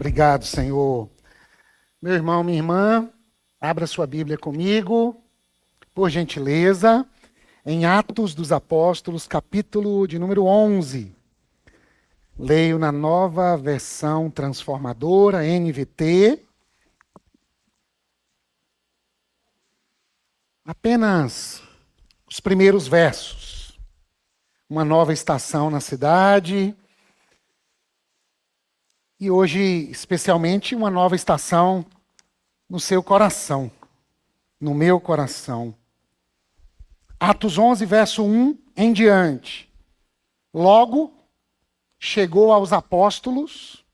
Obrigado, Senhor. Meu irmão, minha irmã, abra sua Bíblia comigo, por gentileza, em Atos dos Apóstolos, capítulo de número 11. Leio na nova versão transformadora, NVT. Apenas os primeiros versos. Uma nova estação na cidade. E hoje, especialmente, uma nova estação no seu coração, no meu coração. Atos 11, verso 1 em diante. Logo, chegou aos apóstolos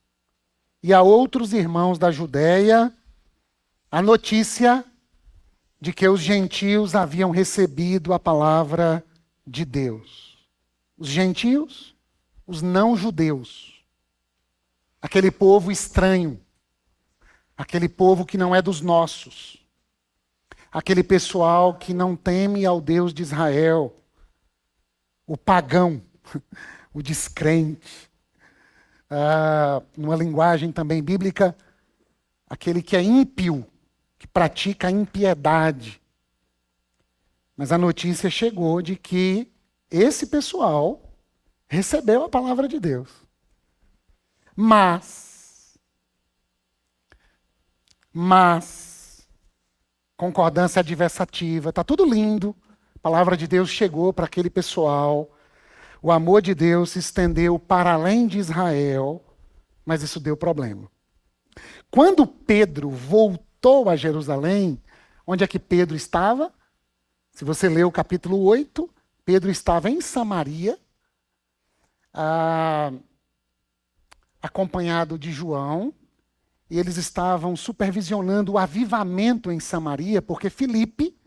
e a outros irmãos da Judéia a notícia de que os gentios haviam recebido a palavra de Deus. Os gentios, os não-judeus. Aquele povo estranho, aquele povo que não é dos nossos, aquele pessoal que não teme ao Deus de Israel, o pagão, o descrente, numa linguagem também bíblica, aquele que é ímpio, que pratica a impiedade. Mas a notícia chegou de que esse pessoal recebeu a palavra de Deus. Mas, concordância adversativa, está tudo lindo, a palavra de Deus chegou para aquele pessoal, o amor de Deus se estendeu para além de Israel, mas isso deu problema. Quando Pedro voltou a Jerusalém, onde é que Pedro estava? Se você ler o capítulo 8, Pedro estava em Samaria, acompanhado de João, e eles estavam supervisionando o avivamento em Samaria, porque Filipe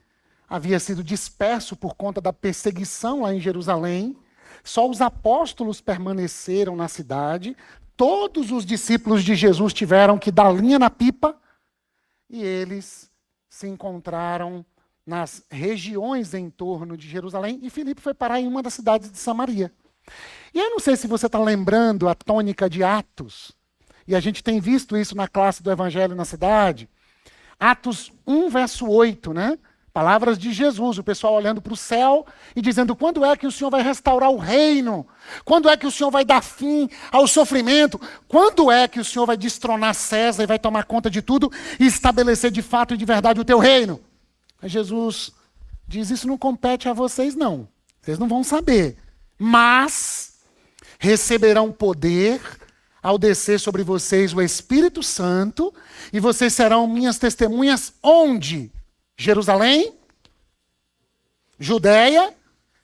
havia sido disperso por conta da perseguição lá em Jerusalém. Só os apóstolos permaneceram na cidade, todos os discípulos de Jesus tiveram que dar linha na pipa, e eles se encontraram nas regiões em torno de Jerusalém, e Filipe foi parar em uma das cidades de Samaria. E eu não sei se você está lembrando a tônica de Atos, e a gente tem visto isso na classe do Evangelho na cidade. Atos 1, verso 8, né? Palavras de Jesus, o pessoal olhando para o céu e dizendo: quando é que o Senhor vai restaurar o reino? Quando é que o Senhor vai dar fim ao sofrimento? Quando é que o Senhor vai destronar César e vai tomar conta de tudo e estabelecer de fato e de verdade o teu reino? Aí Jesus diz: isso não compete a vocês, não. Vocês não vão saber. Mas receberão poder ao descer sobre vocês o Espírito Santo, e vocês serão minhas testemunhas onde? Jerusalém, Judéia,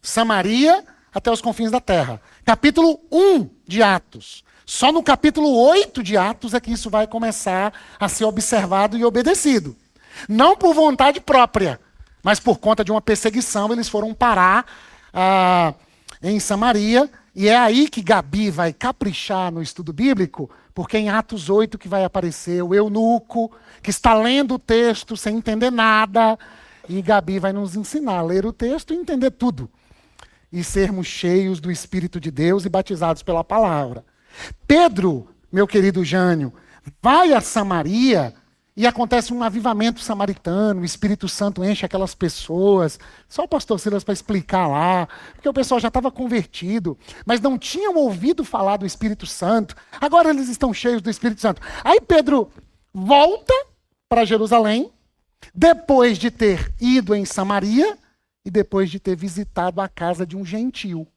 Samaria, até os confins da terra. Capítulo 1 de Atos. Só no capítulo 8 de Atos é que isso vai começar a ser observado e obedecido. Não por vontade própria, mas por conta de uma perseguição, eles foram parar em Samaria, e é aí que Gabi vai caprichar no estudo bíblico, porque em Atos 8 que vai aparecer o eunuco, que está lendo o texto sem entender nada, e Gabi vai nos ensinar a ler o texto e entender tudo, e sermos cheios do Espírito de Deus e batizados pela palavra. Pedro, meu querido Jânio, vai a Samaria, e acontece um avivamento samaritano, o Espírito Santo enche aquelas pessoas. Só o pastor Silas para explicar lá, porque o pessoal já estava convertido, mas não tinham ouvido falar do Espírito Santo. Agora eles estão cheios do Espírito Santo. Aí Pedro volta para Jerusalém, depois de ter ido em Samaria e depois de ter visitado a casa de um gentio,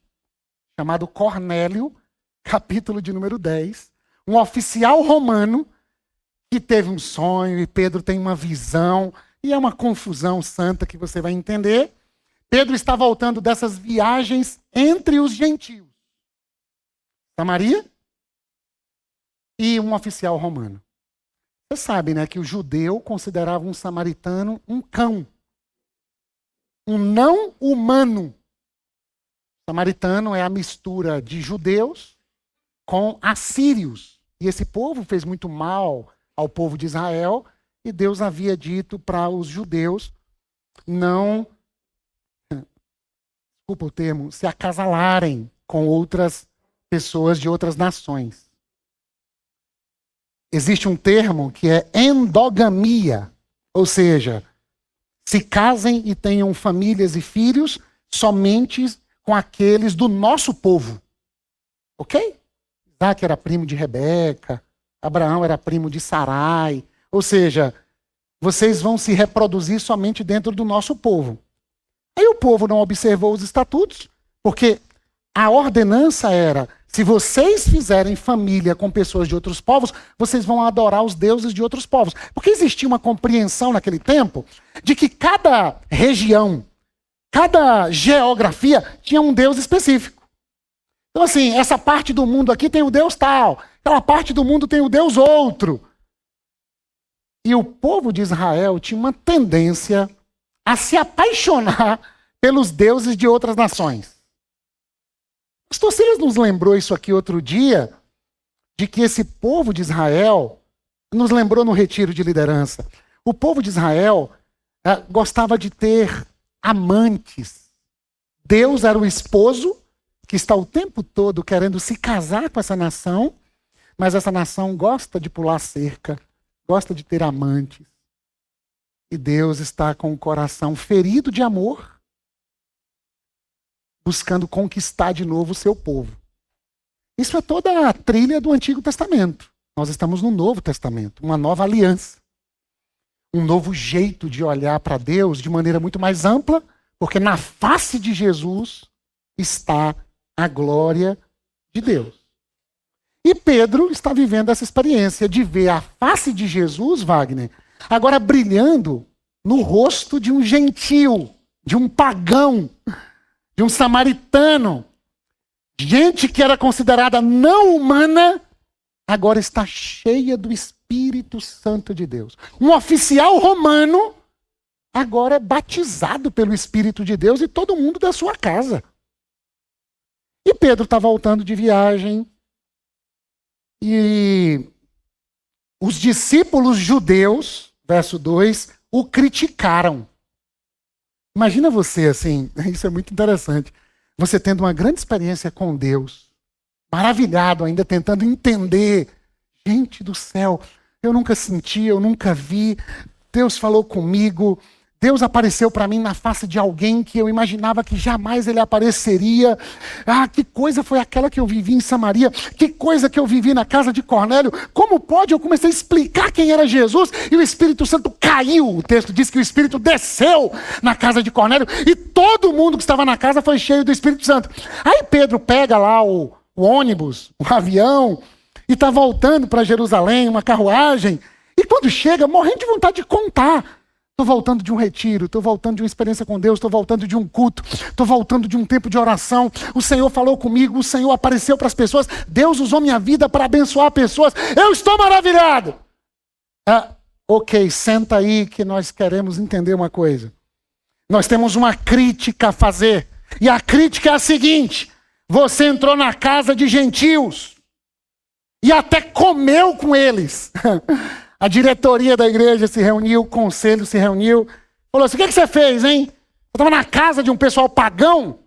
chamado Cornélio, capítulo de número 10, um oficial romano, que teve um sonho, e Pedro tem uma visão, e é uma confusão santa que você vai entender. Pedro está voltando dessas viagens entre os gentios. Samaria e um oficial romano. Você sabe, né, que o judeu considerava um samaritano um cão. Um não humano. Samaritano é a mistura de judeus com assírios. E esse povo fez muito mal ao povo de Israel, e Deus havia dito para os judeus não, desculpa o termo, se acasalarem com outras pessoas de outras nações. existe um termo que é endogamia, ou seja, se casem e tenham famílias e filhos somente com aqueles do nosso povo. Ok? Isaac era primo de Rebeca, Abraão era primo de Sarai. Ou seja, vocês vão se reproduzir somente dentro do nosso povo. Aí o povo não observou os estatutos, porque a ordenança era: se vocês fizerem família com pessoas de outros povos, vocês vão adorar os deuses de outros povos. Porque existia uma compreensão naquele tempo de que cada região, cada geografia tinha um deus específico. Então assim, essa parte do mundo aqui tem o deus tal, aquela parte do mundo tem o deus outro. E o povo de Israel tinha uma tendência a se apaixonar pelos deuses de outras nações. O pastor Silas nos lembrou isso aqui outro dia, de que esse povo de Israel, nos lembrou no retiro de liderança, o povo de Israel gostava de ter amantes. Deus era o esposo que está o tempo todo querendo se casar com essa nação, mas essa nação gosta de pular cerca, gosta de ter amantes. E Deus está com o coração ferido de amor, buscando conquistar de novo o seu povo. Isso é toda a trilha do Antigo Testamento. Nós estamos no Novo Testamento, uma nova aliança. Um novo jeito de olhar para Deus de maneira muito mais ampla, porque na face de Jesus está a glória de Deus. E Pedro está vivendo essa experiência de ver a face de Jesus, Wagner, agora brilhando no rosto de um gentil, de um pagão, de um samaritano. Gente que era considerada não humana, agora está cheia do Espírito Santo de Deus. Um oficial romano agora é batizado pelo Espírito de Deus e todo mundo da sua casa. E Pedro está voltando de viagem. E os discípulos judeus, verso 2, o criticaram. Imagina você assim, isso é muito interessante. Você tendo uma grande experiência com Deus, maravilhado ainda, tentando entender. Gente do céu, eu nunca senti, eu nunca vi. Deus falou comigo. Deus apareceu para mim na face de alguém que eu imaginava que jamais ele apareceria. Ah, que coisa foi aquela que eu vivi em Samaria? Que coisa que eu vivi na casa de Cornélio? Como pode? Eu comecei a explicar quem era Jesus e o Espírito Santo caiu. O texto diz que o Espírito desceu na casa de Cornélio e todo mundo que estava na casa foi cheio do Espírito Santo. Aí Pedro pega lá o ônibus, o avião, e está voltando para Jerusalém, uma carruagem. E quando chega, morrendo de vontade de contar. Estou voltando de um retiro, estou voltando de uma experiência com Deus, estou voltando de um culto, estou voltando de um tempo de oração. O Senhor falou comigo, o Senhor apareceu para as pessoas, Deus usou minha vida para abençoar pessoas. Eu estou maravilhado. Ok, senta aí que nós queremos entender uma coisa. Nós temos uma crítica a fazer. E a crítica é a seguinte: você entrou na casa de gentios e até comeu com eles. A diretoria da igreja se reuniu, o conselho se reuniu. Falou assim: o que você fez, hein? Você estava na casa de um pessoal pagão?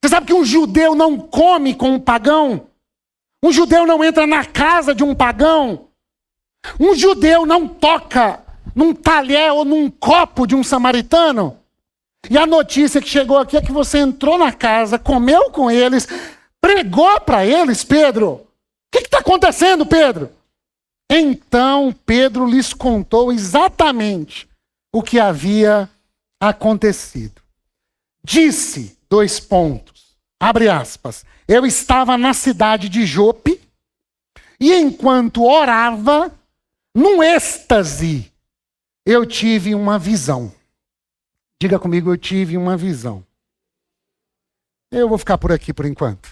Você sabe que um judeu não come com um pagão? Um judeu não entra na casa de um pagão? Um judeu não toca num talher ou num copo de um samaritano? E a notícia que chegou aqui é que você entrou na casa, comeu com eles, pregou para eles, Pedro. O que está acontecendo, Pedro? Então Pedro lhes contou exatamente o que havia acontecido. Disse, abre aspas, eu estava na cidade de Jope e enquanto orava, num êxtase, eu tive uma visão. Diga comigo, eu tive uma visão. Eu vou ficar por aqui por enquanto.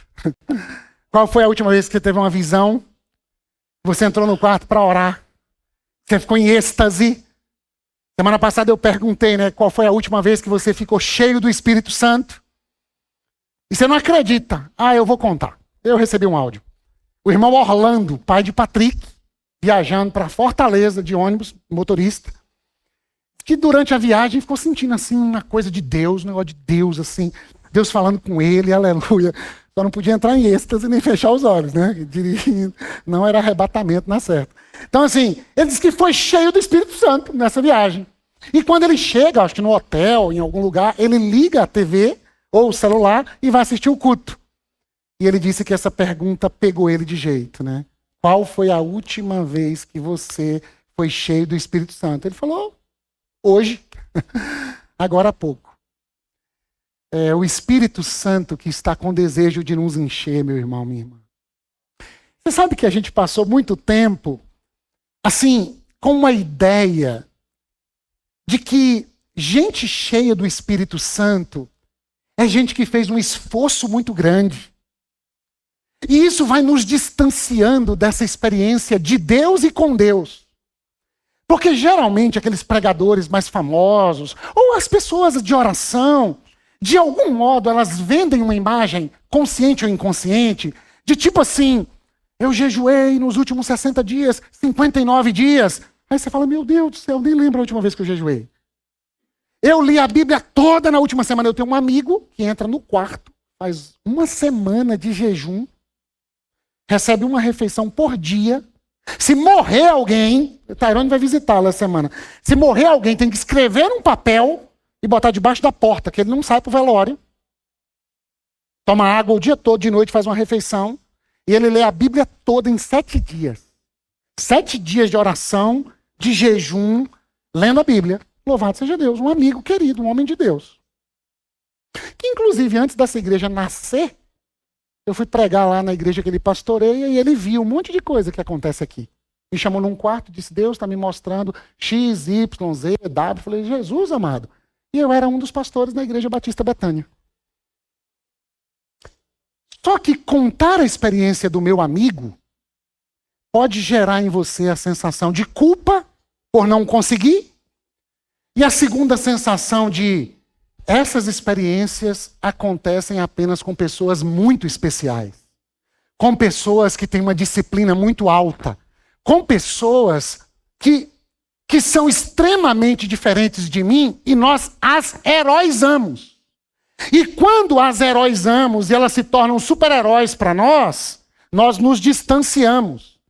Qual foi a última vez que você teve uma visão? Você entrou no quarto para orar. Você ficou em êxtase. Semana passada eu perguntei, qual foi a última vez que você ficou cheio do Espírito Santo? E você não acredita. Eu vou contar. Eu recebi um áudio. O irmão Orlando, pai de Patrick, viajando para Fortaleza de ônibus, motorista, que durante a viagem ficou sentindo assim uma coisa de Deus, um negócio de Deus assim, Deus falando com ele, aleluia. Só não podia entrar em êxtase nem fechar os olhos, né? Não era arrebatamento na certa. Então, assim, ele disse que foi cheio do Espírito Santo nessa viagem. E quando ele chega, acho que no hotel, em algum lugar, ele liga a TV ou o celular e vai assistir o culto. E ele disse que essa pergunta pegou ele de jeito, né? Qual foi a última vez que você foi cheio do Espírito Santo? Ele falou, hoje, agora há pouco. É o Espírito Santo que está com desejo de nos encher, meu irmão, minha irmã. Você sabe que a gente passou muito tempo, assim, com uma ideia de que gente cheia do Espírito Santo é gente que fez um esforço muito grande. E isso vai nos distanciando dessa experiência de Deus e com Deus. Porque geralmente aqueles pregadores mais famosos, ou as pessoas de oração, de algum modo elas vendem uma imagem, consciente ou inconsciente, de tipo assim, eu jejuei nos últimos 60 dias, 59 dias. Aí você fala, meu Deus do céu, nem lembro a última vez que eu jejuei. Eu li a Bíblia toda na última semana. Eu tenho um amigo que entra no quarto, faz uma semana de jejum, recebe uma refeição por dia. Se morrer alguém, o Tairone vai visitá-lo essa semana. Se morrer alguém, tem que escrever num papel e botar debaixo da porta, que ele não sai pro velório. Toma água o dia todo, de noite faz uma refeição. E ele lê a Bíblia toda em 7 dias. 7 dias de oração, de jejum, lendo a Bíblia. Louvado seja Deus, um amigo querido, um homem de Deus. Que inclusive antes dessa igreja nascer, eu fui pregar lá na igreja que ele pastoreia e ele viu um monte de coisa que acontece aqui. Me chamou num quarto, disse, Deus está me mostrando X, Y, Z, W. Eu falei, Jesus amado. E eu era um dos pastores na igreja Batista Betânia. Só que contar a experiência do meu amigo pode gerar em você a sensação de culpa por não conseguir. E a segunda sensação de essas experiências acontecem apenas com pessoas muito especiais. Com pessoas que têm uma disciplina muito alta. Com pessoas que são extremamente diferentes de mim e nós as heroizamos. E quando as heroizamos e elas se tornam super-heróis para nós, nós nos distanciamos.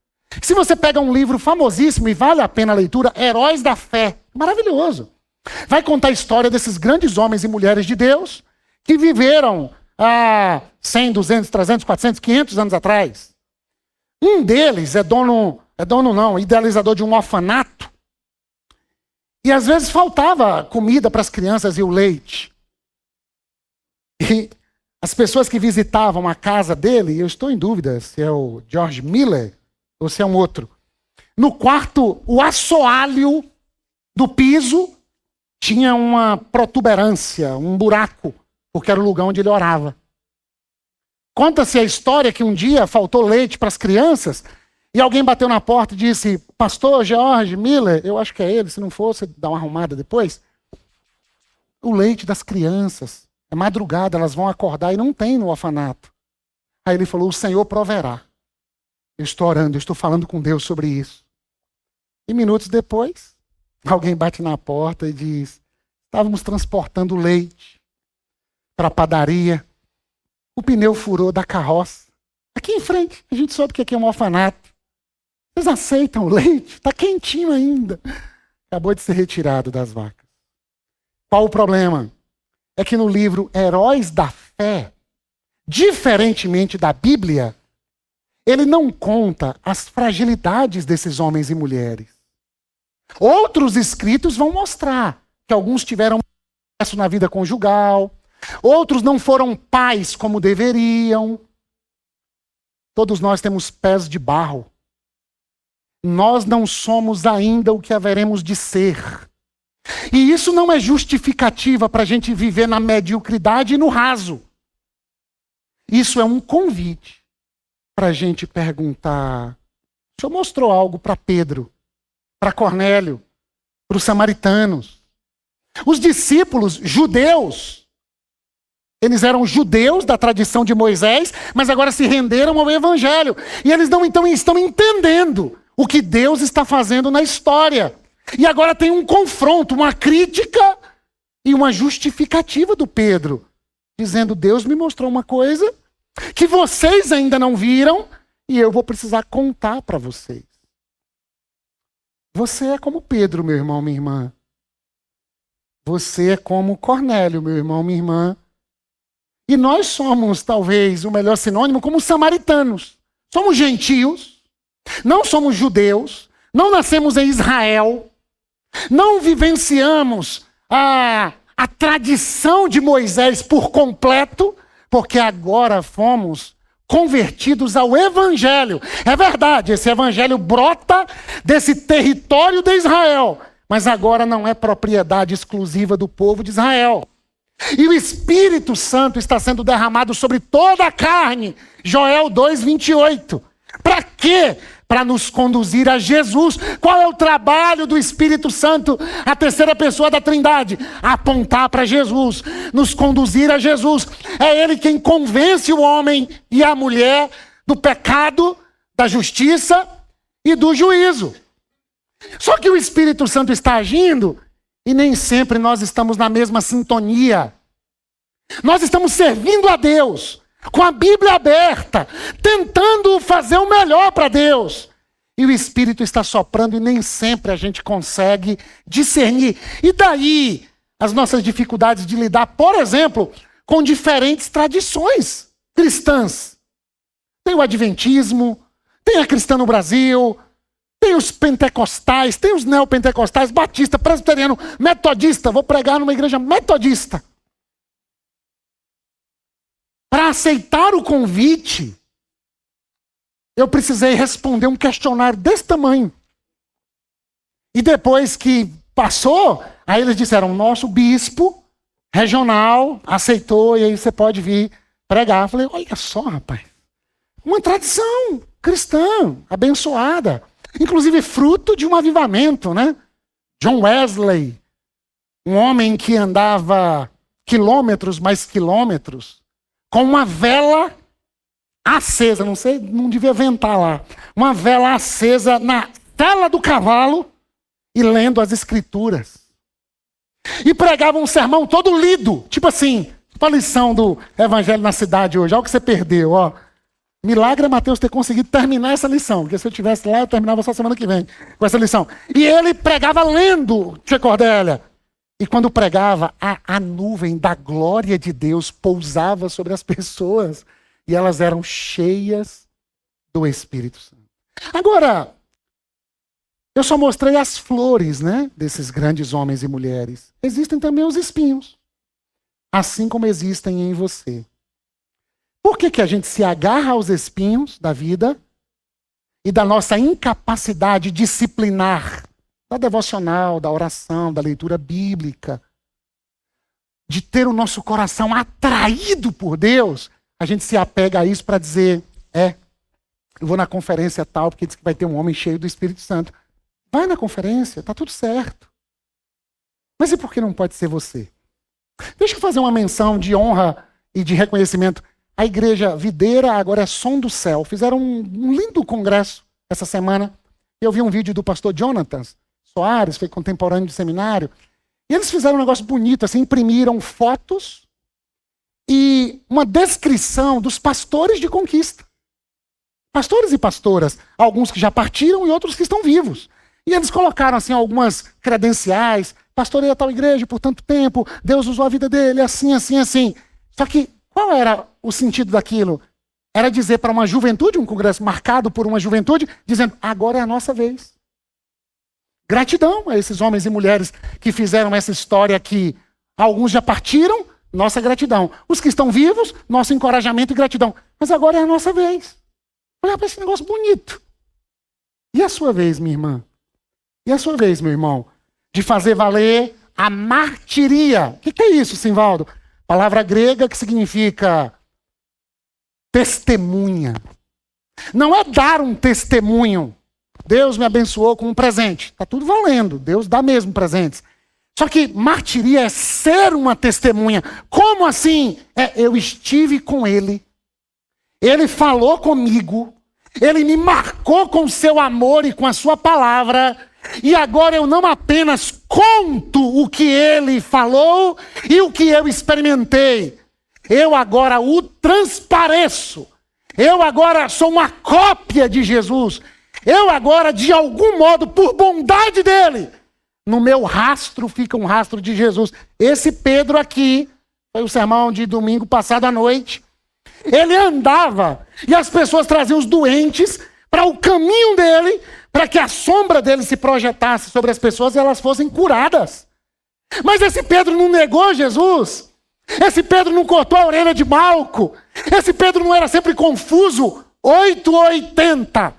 Se você pega um livro famosíssimo e vale a pena a leitura, Heróis da Fé, maravilhoso. Vai contar a história desses grandes homens e mulheres de Deus que viveram há 100, 200, 300, 400, 500 anos atrás. Um deles idealizador de um orfanato. E às vezes faltava comida para as crianças e o leite. E as pessoas que visitavam a casa dele, eu estou em dúvida se é o George Miller ou se é um outro. No quarto, o assoalho do piso tinha uma protuberância, um buraco, porque era o lugar onde ele orava. Conta-se a história que um dia faltou leite para as crianças e alguém bateu na porta e disse, pastor George Miller, eu acho que é ele, se não for, você dá uma arrumada depois. O leite das crianças, é madrugada, elas vão acordar e não tem no orfanato. Aí ele falou, o Senhor proverá. Eu estou orando, eu estou falando com Deus sobre isso. E minutos depois, alguém bate na porta e diz, estávamos transportando leite para a padaria, o pneu furou da carroça. Aqui em frente, a gente soube que aqui é um orfanato. Vocês aceitam o leite? Está quentinho ainda. Acabou de ser retirado das vacas. Qual o problema? É que no livro Heróis da Fé, diferentemente da Bíblia, ele não conta as fragilidades desses homens e mulheres. Outros escritos vão mostrar que alguns tiveram sucesso na vida conjugal, outros não foram pais como deveriam. Todos nós temos pés de barro. Nós não somos ainda o que haveremos de ser. E isso não é justificativa para a gente viver na mediocridade e no raso. Isso é um convite para a gente perguntar. O Senhor mostrou algo para Pedro, para Cornélio, para os samaritanos. Os discípulos judeus, eles eram judeus da tradição de Moisés, mas agora se renderam ao evangelho. E eles não então estão entendendo o que Deus está fazendo na história. E agora tem um confronto, uma crítica e uma justificativa do Pedro, dizendo, Deus me mostrou uma coisa que vocês ainda não viram e eu vou precisar contar para vocês. Você é como Pedro, meu irmão, minha irmã. Você é como Cornélio, meu irmão, minha irmã. E nós somos, talvez, o melhor sinônimo, como samaritanos. Somos gentios, não somos judeus, não nascemos em Israel, não vivenciamos a tradição de Moisés por completo, porque agora fomos convertidos ao Evangelho. É verdade, esse Evangelho brota desse território de Israel, mas agora não é propriedade exclusiva do povo de Israel. E o Espírito Santo está sendo derramado sobre toda a carne. Joel 2:28. Para quê? Para nos conduzir a Jesus. Qual é o trabalho do Espírito Santo, a terceira pessoa da Trindade? Apontar para Jesus, nos conduzir a Jesus. É Ele quem convence o homem e a mulher do pecado, da justiça e do juízo. Só que o Espírito Santo está agindo e nem sempre nós estamos na mesma sintonia. Nós estamos servindo a Deus, com a Bíblia aberta, tentando fazer o melhor para Deus. E o Espírito está soprando e nem sempre a gente consegue discernir. E daí as nossas dificuldades de lidar, por exemplo, com diferentes tradições cristãs. Tem o Adventismo, tem a Cristã no Brasil, tem os pentecostais, tem os neopentecostais, batista, presbiteriano, metodista. Vou pregar numa igreja metodista. Para aceitar o convite, eu precisei responder um questionário desse tamanho. E depois que passou, aí eles disseram, nosso bispo regional aceitou, e aí você pode vir pregar. Eu falei, olha só, rapaz, uma tradição cristã, abençoada. Inclusive fruto de um avivamento, né? John Wesley, um homem que andava quilômetros mais quilômetros, com uma vela acesa, não sei, não devia ventar lá, uma vela acesa na tela do cavalo e lendo as escrituras. E pregava um sermão todo lido, tipo assim, a lição do Evangelho na Cidade hoje, olha o que você perdeu, ó. Milagre é Mateus ter conseguido terminar essa lição, porque se eu estivesse lá, eu terminava só semana que vem com essa lição. E ele pregava lendo, Tia Cordélia. E quando pregava, a nuvem da glória de Deus pousava sobre as pessoas. E elas eram cheias do Espírito Santo. Agora, eu só mostrei as flores, né, desses grandes homens e mulheres. Existem também os espinhos. Assim como existem em você. Por que a gente se agarra aos espinhos da vida e da nossa incapacidade disciplinar, da devocional, da oração, da leitura bíblica, de ter o nosso coração atraído por Deus, a gente se apega a isso para dizer, eu vou na conferência tal, porque diz que vai ter um homem cheio do Espírito Santo. Vai na conferência, tá tudo certo. Mas e por que não pode ser você? Deixa eu fazer uma menção de honra e de reconhecimento. A igreja Videira agora é Som do Céu. Fizeram um lindo congresso essa semana. Eu vi um vídeo do pastor Jonathan Soares, foi contemporâneo de seminário. E eles fizeram um negócio bonito, assim, imprimiram fotos e uma descrição dos pastores de Conquista. Pastores e pastoras, alguns que já partiram e outros que estão vivos. E eles colocaram assim algumas credenciais, pastorei a tal igreja por tanto tempo, Deus usou a vida dele, assim, assim, assim. Só que qual era o sentido daquilo? Era dizer para uma juventude, um congresso marcado por uma juventude, dizendo, agora é a nossa vez. Gratidão a esses homens e mulheres que fizeram essa história aqui. Alguns já partiram, nossa gratidão. Os que estão vivos, nosso encorajamento e gratidão. Mas agora é a nossa vez. Olha para esse negócio bonito. E a sua vez, minha irmã? E a sua vez, meu irmão? De fazer valer a martiria. O que é isso, Simvaldo? Palavra grega que significa testemunha. Não é dar um testemunho. Deus me abençoou com um presente. Está tudo valendo. Deus dá mesmo presentes. Só que martiria é ser uma testemunha. Como assim? Eu estive com ele. Ele falou comigo. Ele me marcou com o seu amor e com a sua palavra. E agora eu não apenas conto o que ele falou e o que eu experimentei. eu agora o transpareço. Eu agora sou uma cópia de Jesus. Eu agora, de algum modo, por bondade dele, no meu rastro fica um rastro de Jesus. Esse Pedro aqui, foi o sermão de domingo passado à noite, ele andava e as pessoas traziam os doentes para o caminho dele, para que a sombra dele se projetasse sobre as pessoas e elas fossem curadas. Mas esse Pedro não negou Jesus. Esse Pedro não cortou a orelha de Malco. Esse Pedro não era sempre confuso. 880.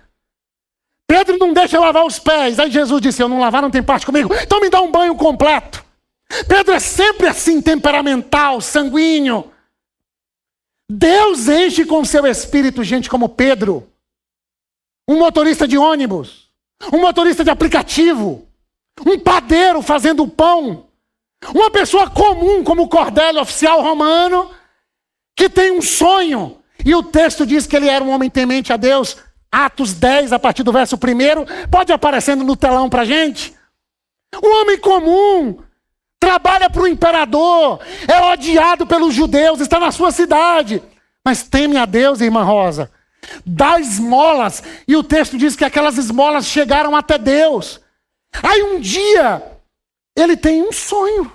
Pedro não deixa lavar os pés. Aí Jesus disse, eu não lavar, não tem parte comigo. Então me dá um banho completo. Pedro é sempre assim, temperamental, sanguíneo. Deus enche com seu espírito gente como Pedro. Um motorista de ônibus. Um motorista de aplicativo. Um padeiro fazendo pão. Uma pessoa comum como Cornélio, oficial romano, que tem um sonho. E o texto diz que ele era um homem temente a Deus. Atos 10, a partir do verso 1. Pode aparecendo no telão pra gente. Um homem comum. Trabalha para o imperador. É odiado pelos judeus. Está na sua cidade. Mas teme a Deus, irmã Rosa. Dá esmolas. E o texto diz que aquelas esmolas chegaram até Deus. Aí um dia... ele tem um sonho.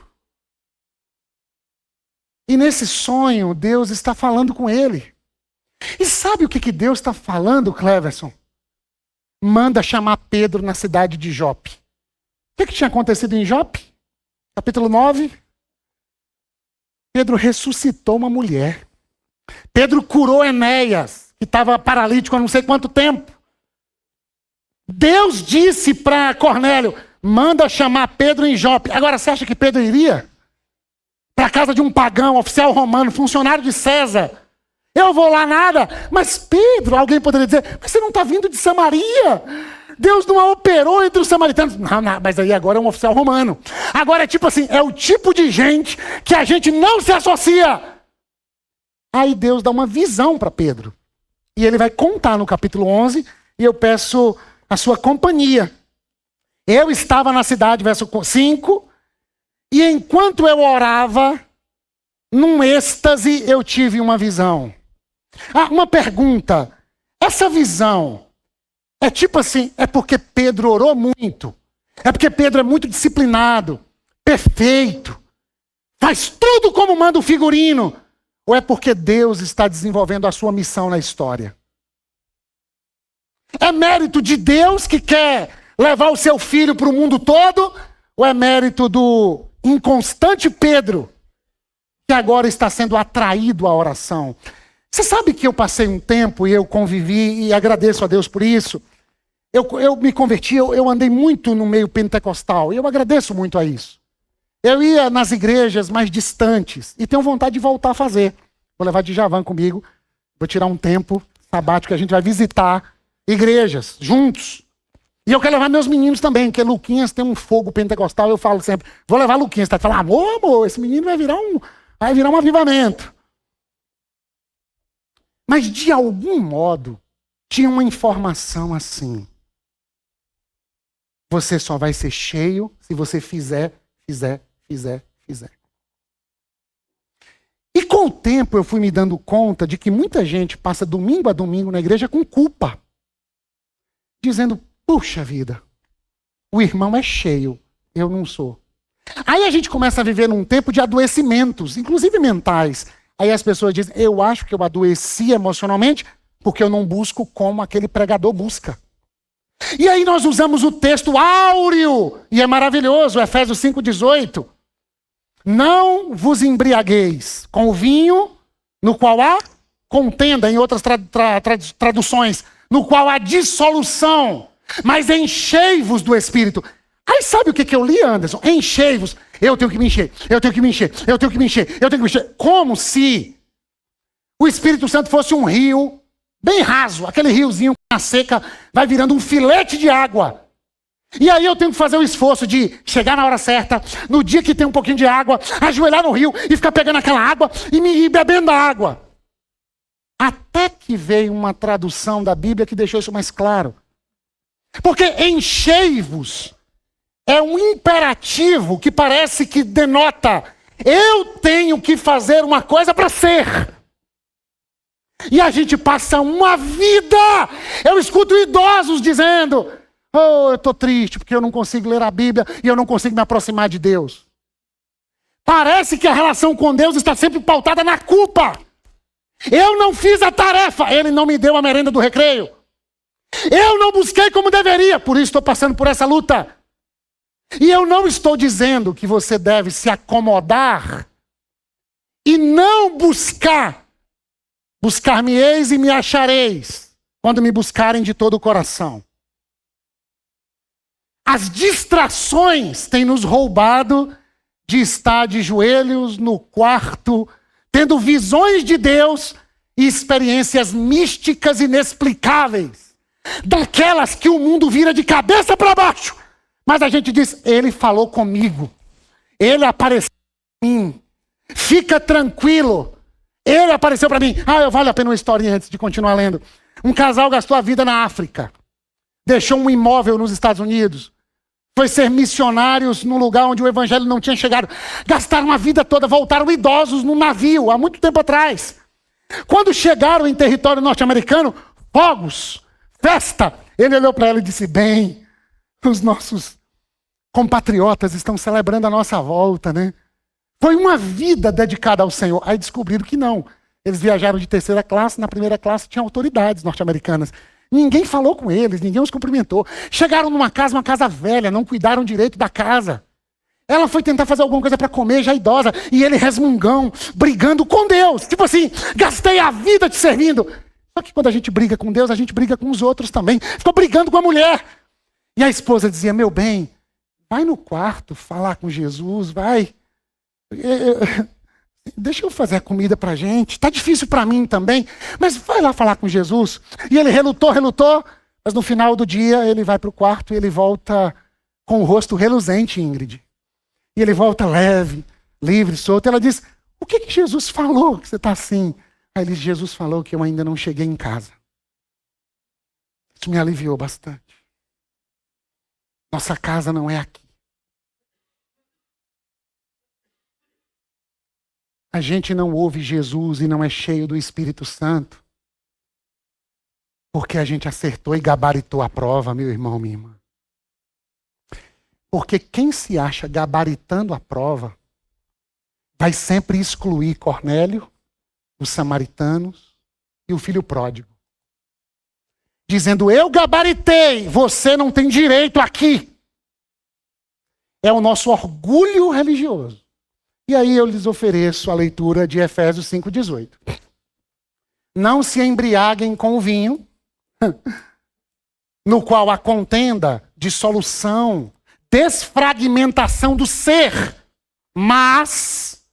E nesse sonho, Deus está falando com ele. E sabe o que Deus está falando, Cleverson? Manda chamar Pedro na cidade de Jope. O que tinha acontecido em Jope? Capítulo 9. Pedro ressuscitou uma mulher. Pedro curou Enéas, que estava paralítico há não sei quanto tempo. Deus disse para Cornélio, manda chamar Pedro em Jope. Agora, você acha que Pedro iria? Para a casa de um pagão, oficial romano, funcionário de César. Eu vou lá nada. Mas Pedro, alguém poderia dizer, mas você não está vindo de Samaria. Deus não a operou entre os samaritanos. Não, mas aí agora é um oficial romano. Agora é tipo assim, é o tipo de gente que a gente não se associa. Aí Deus dá uma visão para Pedro. E ele vai contar no capítulo 11, e eu peço a sua companhia. Eu estava na cidade, verso 5, e enquanto eu orava, num êxtase, eu tive uma visão. Uma pergunta. Essa visão é tipo assim, é porque Pedro orou muito? É porque Pedro é muito disciplinado, perfeito, faz tudo como manda o figurino? Ou é porque Deus está desenvolvendo a sua missão na história? É mérito de Deus que quer levar o seu filho para o mundo todo? Ou é mérito do inconstante Pedro, que agora está sendo atraído à oração? Você sabe que eu passei um tempo e eu convivi, e agradeço a Deus por isso. Eu me converti, eu andei muito no meio pentecostal, e eu agradeço muito a isso. Eu ia nas igrejas mais distantes, e tenho vontade de voltar a fazer. Vou levar Djavan comigo, vou tirar um tempo sabático, que a gente vai visitar igrejas, juntos. E eu quero levar meus meninos também, porque Luquinhas tem um fogo pentecostal, eu falo sempre, vou levar Luquinhas, tá falando, amor, esse menino vai virar um avivamento. Mas de algum modo, tinha uma informação assim. Você só vai ser cheio se você fizer. E com o tempo eu fui me dando conta de que muita gente passa domingo a domingo na igreja com culpa. Dizendo, puxa vida, o irmão é cheio, eu não sou. Aí a gente começa a viver num tempo de adoecimentos, inclusive mentais. Aí as pessoas dizem, eu acho que eu adoeci emocionalmente porque eu não busco como aquele pregador busca. E aí nós usamos o texto áureo, e é maravilhoso, Efésios 5,18. Não vos embriagueis com o vinho, no qual há contenda, em outras traduções, no qual há dissolução, mas enchei-vos do Espírito. Aí sabe o que eu li, Anderson? Enchei-vos. Eu tenho que me encher. Como se o Espírito Santo fosse um rio bem raso. Aquele riozinho na seca vai virando um filete de água. E aí eu tenho que fazer o esforço de chegar na hora certa, no dia que tem um pouquinho de água, ajoelhar no rio e ficar pegando aquela água e me bebendo a água. Até que veio uma tradução da Bíblia que deixou isso mais claro. Porque enchei-vos é um imperativo que parece que denota Eu tenho que fazer uma coisa para ser. E a gente passa uma vida. Eu escuto idosos dizendo: oh, eu estou triste porque eu não consigo ler a Bíblia e eu não consigo me aproximar de Deus. Parece que a relação com Deus está sempre pautada na culpa. Eu não fiz a tarefa, Ele não me deu a merenda do recreio. Eu não busquei como deveria, por isso estou passando por essa luta. E eu não estou dizendo que você deve se acomodar e não buscar. Buscar-me-eis e me achareis, quando me buscarem de todo o coração. As distrações têm nos roubado de estar de joelhos no quarto, tendo visões de Deus e experiências místicas inexplicáveis, daquelas que o mundo vira de cabeça para baixo. Mas a gente diz: Ele falou comigo, Ele apareceu para mim, fica tranquilo. Ele apareceu para mim. Vale a pena uma historinha antes de continuar lendo. Um casal gastou a vida na África. Deixou um imóvel nos Estados Unidos. Foi ser missionários num lugar onde o evangelho não tinha chegado. Gastaram a vida toda, voltaram idosos num navio, há muito tempo atrás. Quando chegaram em território norte-americano, fogos, festa. Ele olhou para ela e disse: bem, os nossos compatriotas estão celebrando a nossa volta, né? Foi uma vida dedicada ao Senhor. Aí descobriram que não. Eles viajaram de terceira classe, na primeira classe tinha autoridades norte-americanas. Ninguém falou com eles, ninguém os cumprimentou. Chegaram numa casa, uma casa velha, não cuidaram direito da casa. Ela foi tentar fazer alguma coisa para comer, já idosa, e ele resmungão, brigando com Deus. Tipo assim, gastei a vida te servindo. Só que quando a gente briga com Deus, a gente briga com os outros também. Ficou brigando com a mulher. E a esposa dizia: meu bem, vai no quarto falar com Jesus, vai. Deixa eu fazer a comida pra gente. Tá difícil para mim também, mas vai lá falar com Jesus. E ele relutou, mas no final do dia ele vai pro quarto e ele volta com o rosto reluzente, Ingrid. E ele volta leve, livre, solto. Ela diz: o que Jesus falou que você tá assim? Aí ele: Jesus falou que eu ainda não cheguei em casa. Isso me aliviou bastante. Nossa casa não é aqui. A gente não ouve Jesus e não é cheio do Espírito Santo porque a gente acertou e gabaritou a prova, meu irmão, minha irmã. Porque quem se acha gabaritando a prova vai sempre excluir Cornélio, os samaritanos e o filho pródigo. Dizendo: eu gabaritei, você não tem direito aqui. É o nosso orgulho religioso. E aí eu lhes ofereço a leitura de Efésios 5,18. Não se embriaguem com o vinho, no qual há contenda, dissolução, desfragmentação do ser, mas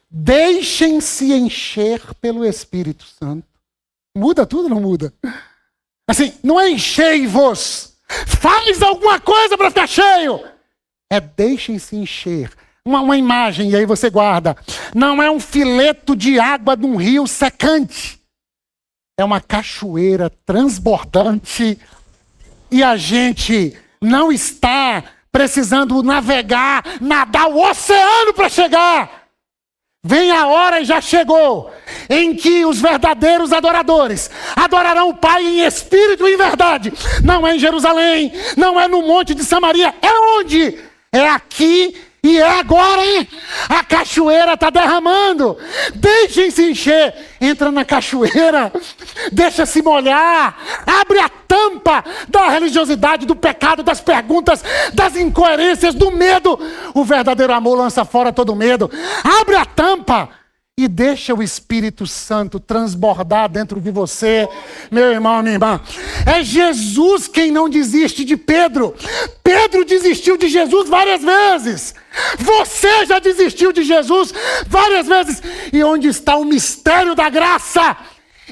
deixem-se encher pelo Espírito Santo. Muda tudo ou não muda? Assim, não é enchei-vos, faz alguma coisa para ficar cheio. É deixem-se encher. Uma imagem, e aí você guarda. Não é um fileto de água de um rio secante. É uma cachoeira transbordante. E a gente não está precisando navegar, nadar o oceano para chegar. Vem a hora, e já chegou, em que os verdadeiros adoradores adorarão o Pai em espírito e em verdade. Não é em Jerusalém, não é no Monte de Samaria. É onde? É aqui. E é agora, hein? A cachoeira está derramando. Deixem-se encher. Entra na cachoeira. Deixa-se molhar. Abre a tampa da religiosidade, do pecado, das perguntas, das incoerências, do medo. O verdadeiro amor lança fora todo medo. Abre a tampa e deixa o Espírito Santo transbordar dentro de você, meu irmão, minha irmã. É Jesus quem não desiste de Pedro. Pedro desistiu de Jesus várias vezes. Você já desistiu de Jesus várias vezes. E onde está o mistério da graça?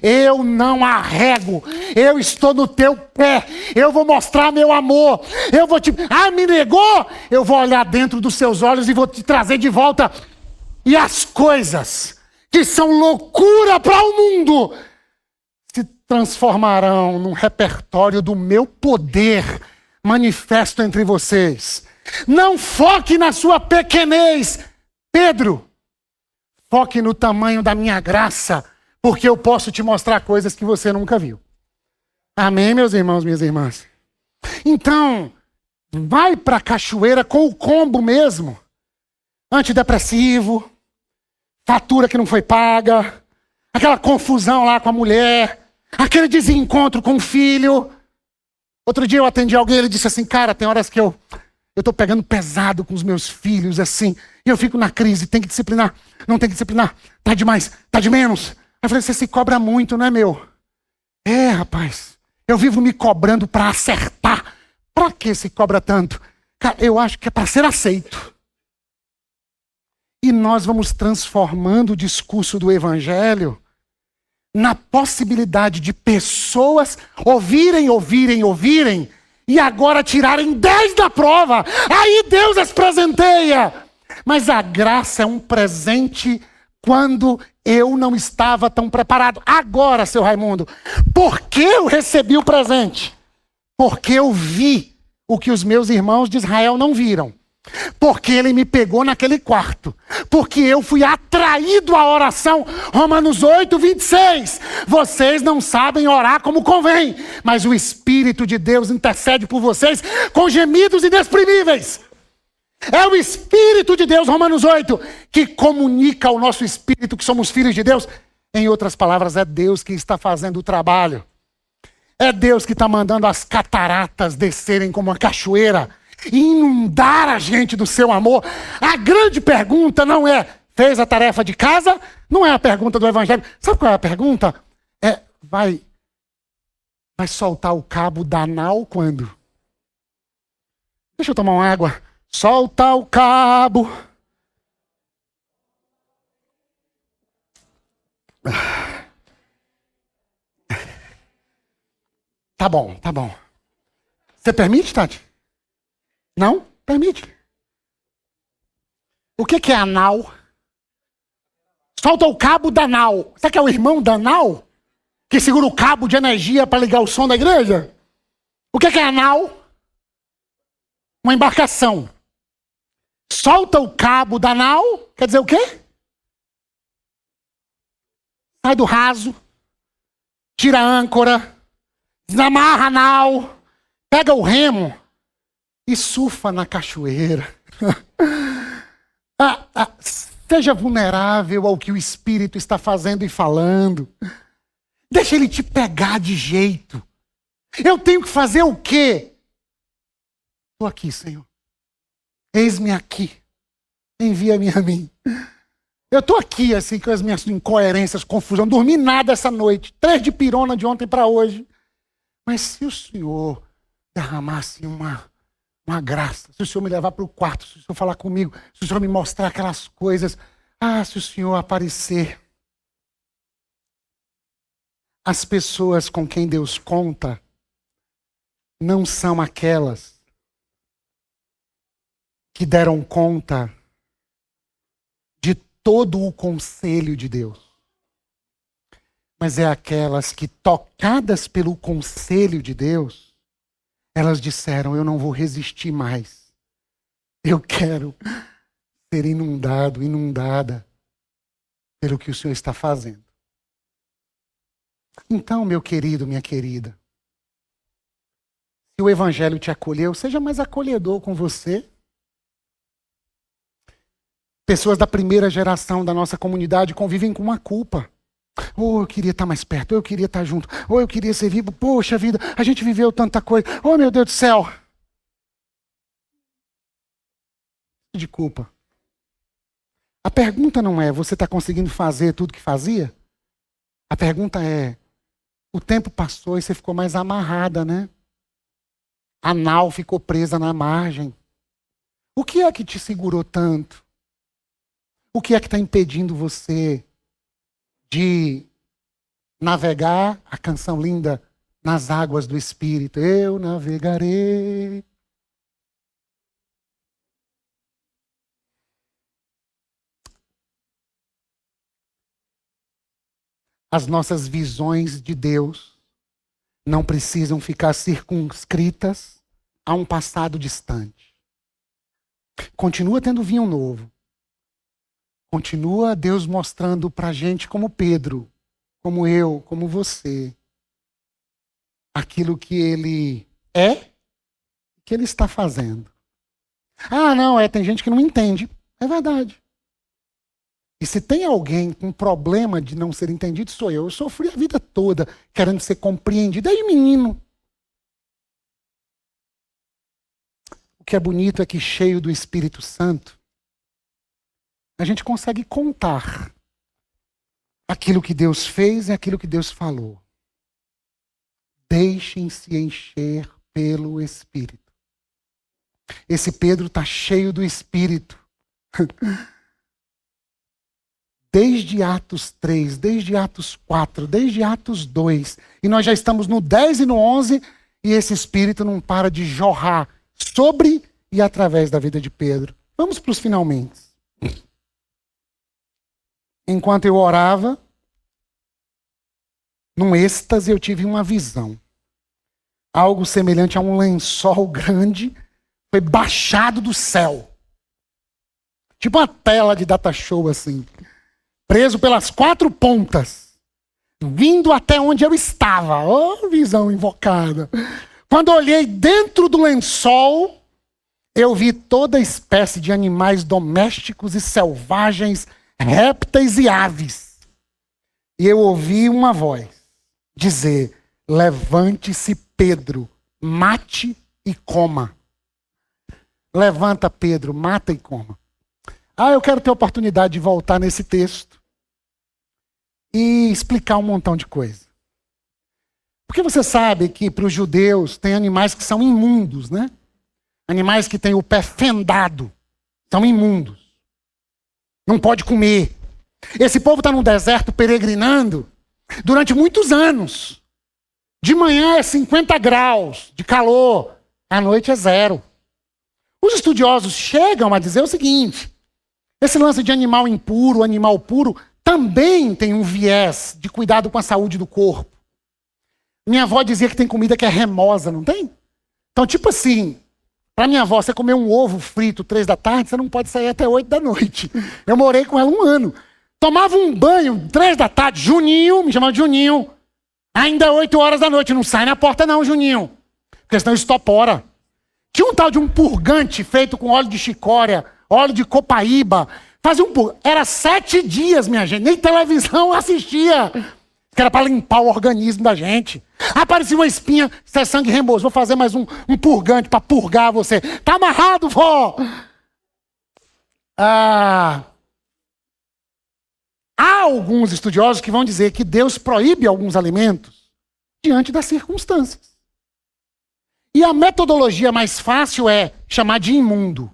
Eu não arrego, eu estou no teu pé, eu vou mostrar meu amor, eu vou te... me negou? Eu vou olhar dentro dos seus olhos e vou te trazer de volta. E as coisas que são loucura para o mundo se transformarão num repertório do meu poder manifesto entre vocês. Não foque na sua pequenez. Pedro, Foque no tamanho da minha graça, porque eu posso te mostrar coisas que você nunca viu. Amém, meus irmãos, minhas irmãs? Então, vai para a cachoeira com o combo mesmo. Antidepressivo, fatura que não foi paga, aquela confusão lá com a mulher, aquele desencontro com o filho. Outro dia eu atendi alguém, ele disse assim, cara, tem horas que eu tô pegando pesado com os meus filhos, assim, e eu fico na crise, tem que disciplinar, não tem que disciplinar, tá demais, tá de menos. Aí eu falei, você se cobra muito, não é meu? É, rapaz, eu vivo me cobrando para acertar. Pra que se cobra tanto? Cara, eu acho que é para ser aceito. E nós vamos transformando o discurso do evangelho na possibilidade de pessoas ouvirem, e agora tirarem 10 da prova. Aí Deus as presenteia. Mas a graça é um presente quando eu não estava tão preparado. Agora, seu Raimundo, por que eu recebi o presente? Porque eu vi o que os meus irmãos de Israel não viram. Porque ele me pegou naquele quarto. Porque eu fui atraído à oração. Romanos 8, 26. Vocês não sabem orar como convém, mas o Espírito de Deus intercede por vocês com gemidos inexprimíveis. É o Espírito de Deus, Romanos 8, que comunica ao nosso espírito que somos filhos de Deus. Em outras palavras, é Deus que está fazendo o trabalho. É Deus que está mandando as cataratas descerem como uma cachoeira e inundar a gente do seu amor. A grande pergunta não é, fez a tarefa de casa? Não é a pergunta do evangelho. Sabe qual é a pergunta? É, vai soltar o cabo da nau quando? Deixa eu tomar uma água. Solta o cabo. Tá bom. Você permite, Tati? Não? Permite. O que é a nau? Solta o cabo da nau. Você que é o irmão da nau? Que segura o cabo de energia para ligar o som da igreja? O que é a nau? Uma embarcação. Solta o cabo da nau, quer dizer o quê? Sai do raso, tira a âncora, desamarra a nau, pega o remo e surfa na cachoeira. Seja vulnerável ao que o Espírito está fazendo e falando. Deixa ele te pegar de jeito. Eu tenho que fazer o quê? Estou aqui, Senhor. Eis-me aqui. Envia-me a mim. Eu estou aqui, assim, com as minhas incoerências, confusão. Não dormi nada essa noite. 3 de pirona de ontem para hoje. Mas se o Senhor derramasse uma graça, se o Senhor me levar para o quarto, se o Senhor falar comigo, se o Senhor me mostrar aquelas coisas, se o Senhor aparecer. As pessoas com quem Deus conta não são aquelas que deram conta de todo o conselho de Deus. Mas é aquelas que, tocadas pelo conselho de Deus, elas disseram, eu não vou resistir mais. Eu quero ser inundada pelo que o Senhor está fazendo. Então, meu querido, minha querida, se o Evangelho te acolheu, seja mais acolhedor com você. Pessoas da primeira geração da nossa comunidade convivem com uma culpa. Eu queria estar mais perto, eu queria estar junto, eu queria ser vivo. Poxa vida, a gente viveu tanta coisa. Meu Deus do céu. De culpa. A pergunta não é, você está conseguindo fazer tudo que fazia? A pergunta é, o tempo passou e você ficou mais amarrada, né? A nau ficou presa na margem. O que é que te segurou tanto? O que é que está impedindo você de navegar a canção linda nas águas do Espírito? Eu navegarei. As nossas visões de Deus não precisam ficar circunscritas a um passado distante. Continua tendo vinho novo. Continua Deus mostrando para a gente como Pedro, como eu, como você, aquilo que Ele é, que Ele está fazendo. Ah, não, tem gente que não entende. É verdade. E se tem alguém com problema de não ser entendido, sou eu. Eu sofri a vida toda querendo ser compreendido. Aí, menino. O que é bonito é que, cheio do Espírito Santo, a gente consegue contar aquilo que Deus fez e aquilo que Deus falou. Deixem-se encher pelo Espírito. Esse Pedro está cheio do Espírito. Desde Atos 3, desde Atos 4, desde Atos 2. E nós já estamos no 10 e no 11, e esse Espírito não para de jorrar sobre e através da vida de Pedro. Vamos para os finalmente. Enquanto eu orava, num êxtase, eu tive uma visão. Algo semelhante a um lençol grande foi baixado do céu. Tipo uma tela de data show assim. Preso pelas 4 pontas. Vindo até onde eu estava. Oh, visão invocada. Quando olhei dentro do lençol, eu vi toda espécie de animais domésticos e selvagens, répteis e aves. E eu ouvi uma voz dizer: levante-se, Pedro, mate e coma. Levanta, Pedro, mata e coma. Eu quero ter a oportunidade de voltar nesse texto e explicar um montão de coisa. Porque você sabe que para os judeus tem animais que são imundos, né? Animais que têm o pé fendado. São imundos. Não pode comer. Esse povo está no deserto peregrinando durante muitos anos. De manhã é 50 graus de calor. À noite é 0. Os estudiosos chegam a dizer o seguinte: esse lance de animal impuro, animal puro, também tem um viés de cuidado com a saúde do corpo. Minha avó dizia que tem comida que é remosa, não tem? Então, tipo assim, para minha avó, você comer um ovo frito 3 da tarde, você não pode sair até 8 da noite. Eu morei com ela 1 ano. Tomava um banho 3 da tarde, Juninho, me chamava de Juninho. Ainda 8 horas da noite, não sai na porta não, Juninho. Porque senão estopora. Tinha um tal de um purgante feito com óleo de chicória, óleo de copaíba. Fazia um purgante. Era 7 dias, minha gente. Nem televisão assistia. Que era para limpar o organismo da gente. Aparecia uma espinha, isso é sangue reembolso. Vou fazer mais um purgante para purgar você. Tá amarrado, vó? Há alguns estudiosos que vão dizer que Deus proíbe alguns alimentos diante das circunstâncias. E a metodologia mais fácil é chamar de imundo.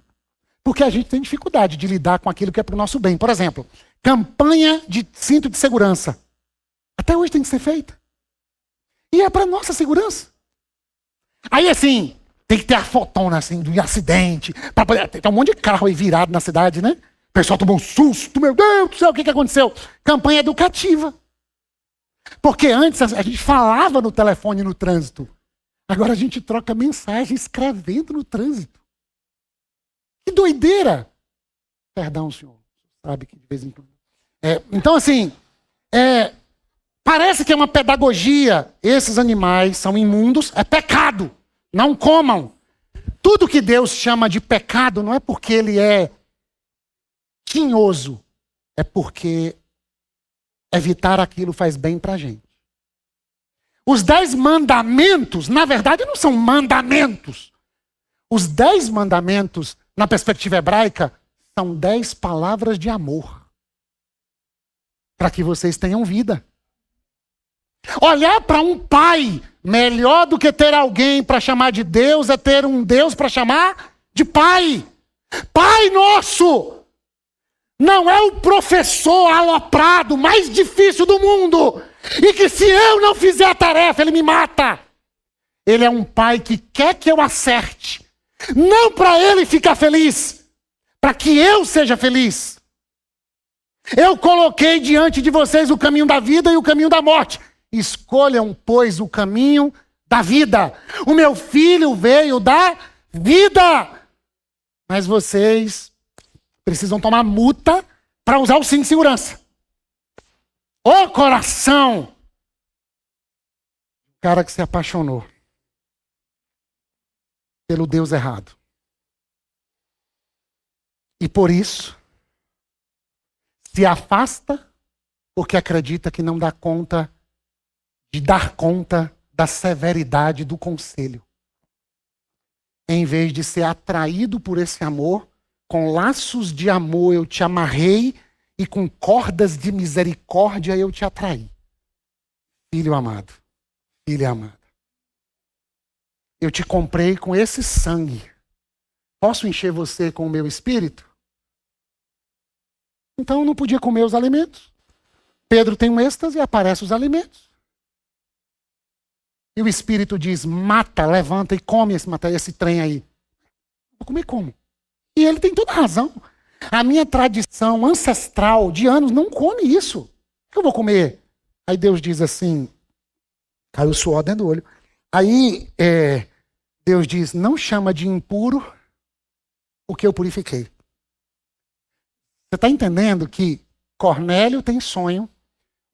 Porque a gente tem dificuldade de lidar com aquilo que é para o nosso bem. Por exemplo, campanha de cinto de segurança. Até hoje tem que ser feita. E é para nossa segurança. Aí assim, tem que ter a fotona assim, do acidente. Tem um monte de carro aí virado na cidade, né? O pessoal tomou um susto, meu Deus do céu, o que aconteceu? Campanha educativa. Porque antes a gente falava no telefone no trânsito. Agora a gente troca mensagem escrevendo no trânsito. Que doideira! Perdão, senhor. Sabe que de vez em quando. Então, assim, parece que é uma pedagogia. Esses animais são imundos, é pecado. Não comam. Tudo que Deus chama de pecado não é porque ele é tinhoso. É porque evitar aquilo faz bem pra gente. Os 10 mandamentos, na verdade, não são mandamentos. Os 10 mandamentos, na perspectiva hebraica, são 10 palavras de amor. Para que vocês tenham vida. Olhar para um pai, melhor do que ter alguém para chamar de Deus, é ter um Deus para chamar de pai. Pai nosso! Não é o professor aloprado mais difícil do mundo. E que se eu não fizer a tarefa, ele me mata. Ele é um pai que quer que eu acerte. Não para ele ficar feliz. Para que eu seja feliz. Eu coloquei diante de vocês o caminho da vida e o caminho da morte. Escolham, pois, o caminho da vida. O meu filho veio da vida. Mas vocês precisam tomar multa para usar o cinto de segurança. Ô coração! O cara que se apaixonou pelo Deus errado. E por isso, se afasta porque acredita que não dá conta de dar conta da severidade do conselho. Em vez de ser atraído por esse amor, com laços de amor eu te amarrei e com cordas de misericórdia eu te atraí. Filho amado, filha amada, eu te comprei com esse sangue. Posso encher você com o meu espírito? Então não podia comer os alimentos. Pedro tem um êxtase e aparecem os alimentos. E o Espírito diz, mata, levanta e come esse trem aí. Vou comer como? E ele tem toda a razão. A minha tradição ancestral de anos não come isso. O que eu vou comer? Aí Deus diz assim, caiu o suor dentro do olho. Aí Deus diz, não chama de impuro o que eu purifiquei. Você está entendendo que Cornélio tem sonho,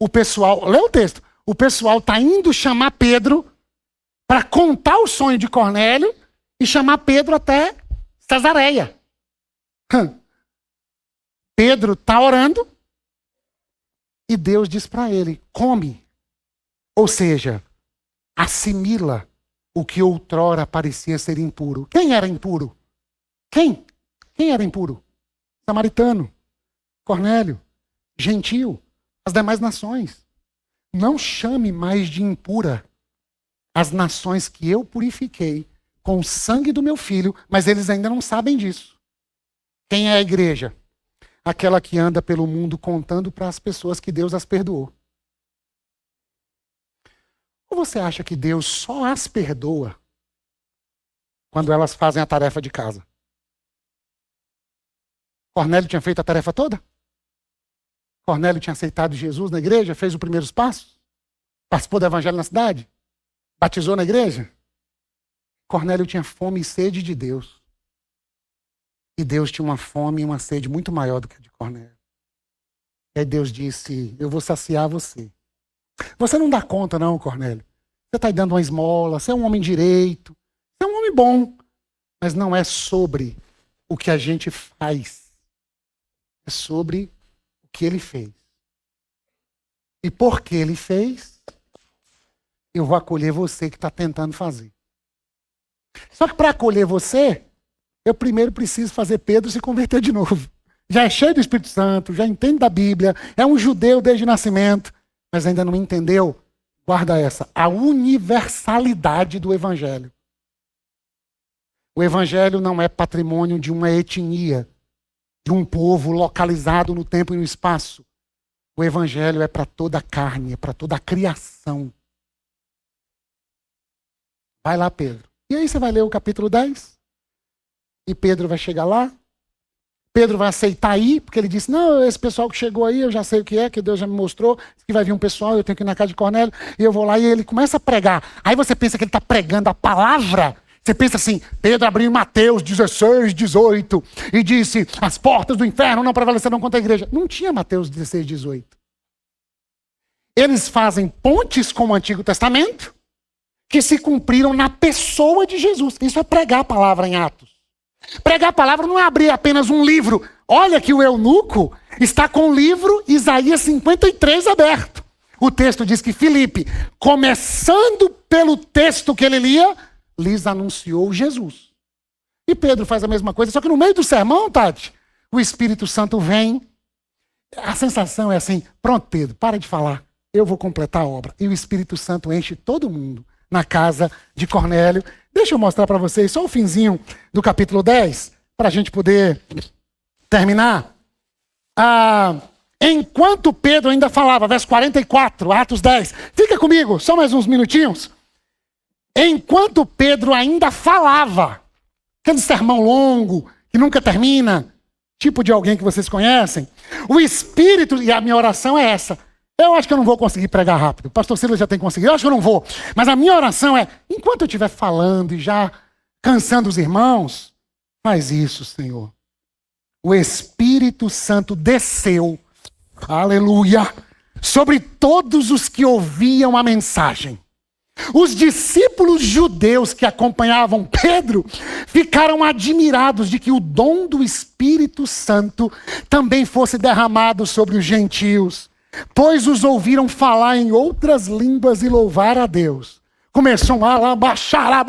o pessoal, lê o texto, o pessoal está indo chamar Pedro para contar o sonho de Cornélio e chamar Pedro até Cesareia. Pedro está orando e Deus diz para ele, come. Ou seja, assimila o que outrora parecia ser impuro. Quem era impuro? Quem? Quem era impuro? Samaritano, Cornélio, gentil, as demais nações. Não chame mais de impura as nações que eu purifiquei com o sangue do meu filho, mas eles ainda não sabem disso. Quem é a igreja? Aquela que anda pelo mundo contando para as pessoas que Deus as perdoou. Ou você acha que Deus só as perdoa quando elas fazem a tarefa de casa? Cornélio tinha feito a tarefa toda? Cornélio tinha aceitado Jesus na igreja, fez os primeiros passos? Participou do evangelho na cidade? Batizou na igreja? Cornélio tinha fome e sede de Deus. E Deus tinha uma fome e uma sede muito maior do que a de Cornélio. E aí Deus disse, eu vou saciar você. Você não dá conta não, Cornélio. Você está dando uma esmola, você é um homem direito, você é um homem bom. Mas não é sobre o que a gente faz. É sobre o que ele fez. E porque ele fez, eu vou acolher você que está tentando fazer. Só que para acolher você, eu primeiro preciso fazer Pedro se converter de novo. Já é cheio do Espírito Santo, já entende da Bíblia, é um judeu desde o nascimento, mas ainda não entendeu, guarda essa, a universalidade do Evangelho. O Evangelho não é patrimônio de uma etnia, de um povo localizado no tempo e no espaço. O Evangelho é para toda a carne, é para toda a criação. Vai lá, Pedro. E aí você vai ler o capítulo 10. E Pedro vai chegar lá. Pedro vai aceitar ir, porque ele disse, não, esse pessoal que chegou aí, eu já sei o que é, que Deus já me mostrou, que vai vir um pessoal, eu tenho que ir na casa de Cornélio, e eu vou lá, e ele começa a pregar. Aí você pensa que ele está pregando a palavra. Você pensa assim, Pedro abriu em Mateus 16, 18, e disse, as portas do inferno não prevalecerão contra a igreja. Não tinha Mateus 16, 18. Eles fazem pontes com o Antigo Testamento, que se cumpriram na pessoa de Jesus. Isso é pregar a palavra em Atos. Pregar a palavra não é abrir apenas um livro. Olha que o eunuco está com o livro Isaías 53 aberto. O texto diz que Filipe, começando pelo texto que ele lia, lhes anunciou Jesus. E Pedro faz a mesma coisa, só que no meio do sermão, Tati, o Espírito Santo vem. A sensação é assim, pronto, Pedro, para de falar, eu vou completar a obra. E o Espírito Santo enche todo mundo na casa de Cornélio. Deixa eu mostrar para vocês só o finzinho do capítulo 10, para a gente poder terminar. Enquanto Pedro ainda falava, verso 44, Atos 10. Fica comigo, só mais uns minutinhos. Enquanto Pedro ainda falava, aquele sermão longo, que nunca termina, tipo de alguém que vocês conhecem, o Espírito, e a minha oração é essa, eu acho que eu não vou conseguir pregar rápido. O pastor Silas já tem conseguido, eu acho que eu não vou. Mas a minha oração é, enquanto eu estiver falando e já cansando os irmãos, faz isso, Senhor. o Espírito Santo desceu, aleluia, sobre todos os que ouviam a mensagem. Os discípulos judeus que acompanhavam Pedro ficaram admirados de que o dom do Espírito Santo também fosse derramado sobre os gentios, pois os ouviram falar em outras línguas e louvar a Deus. Começou a baixar,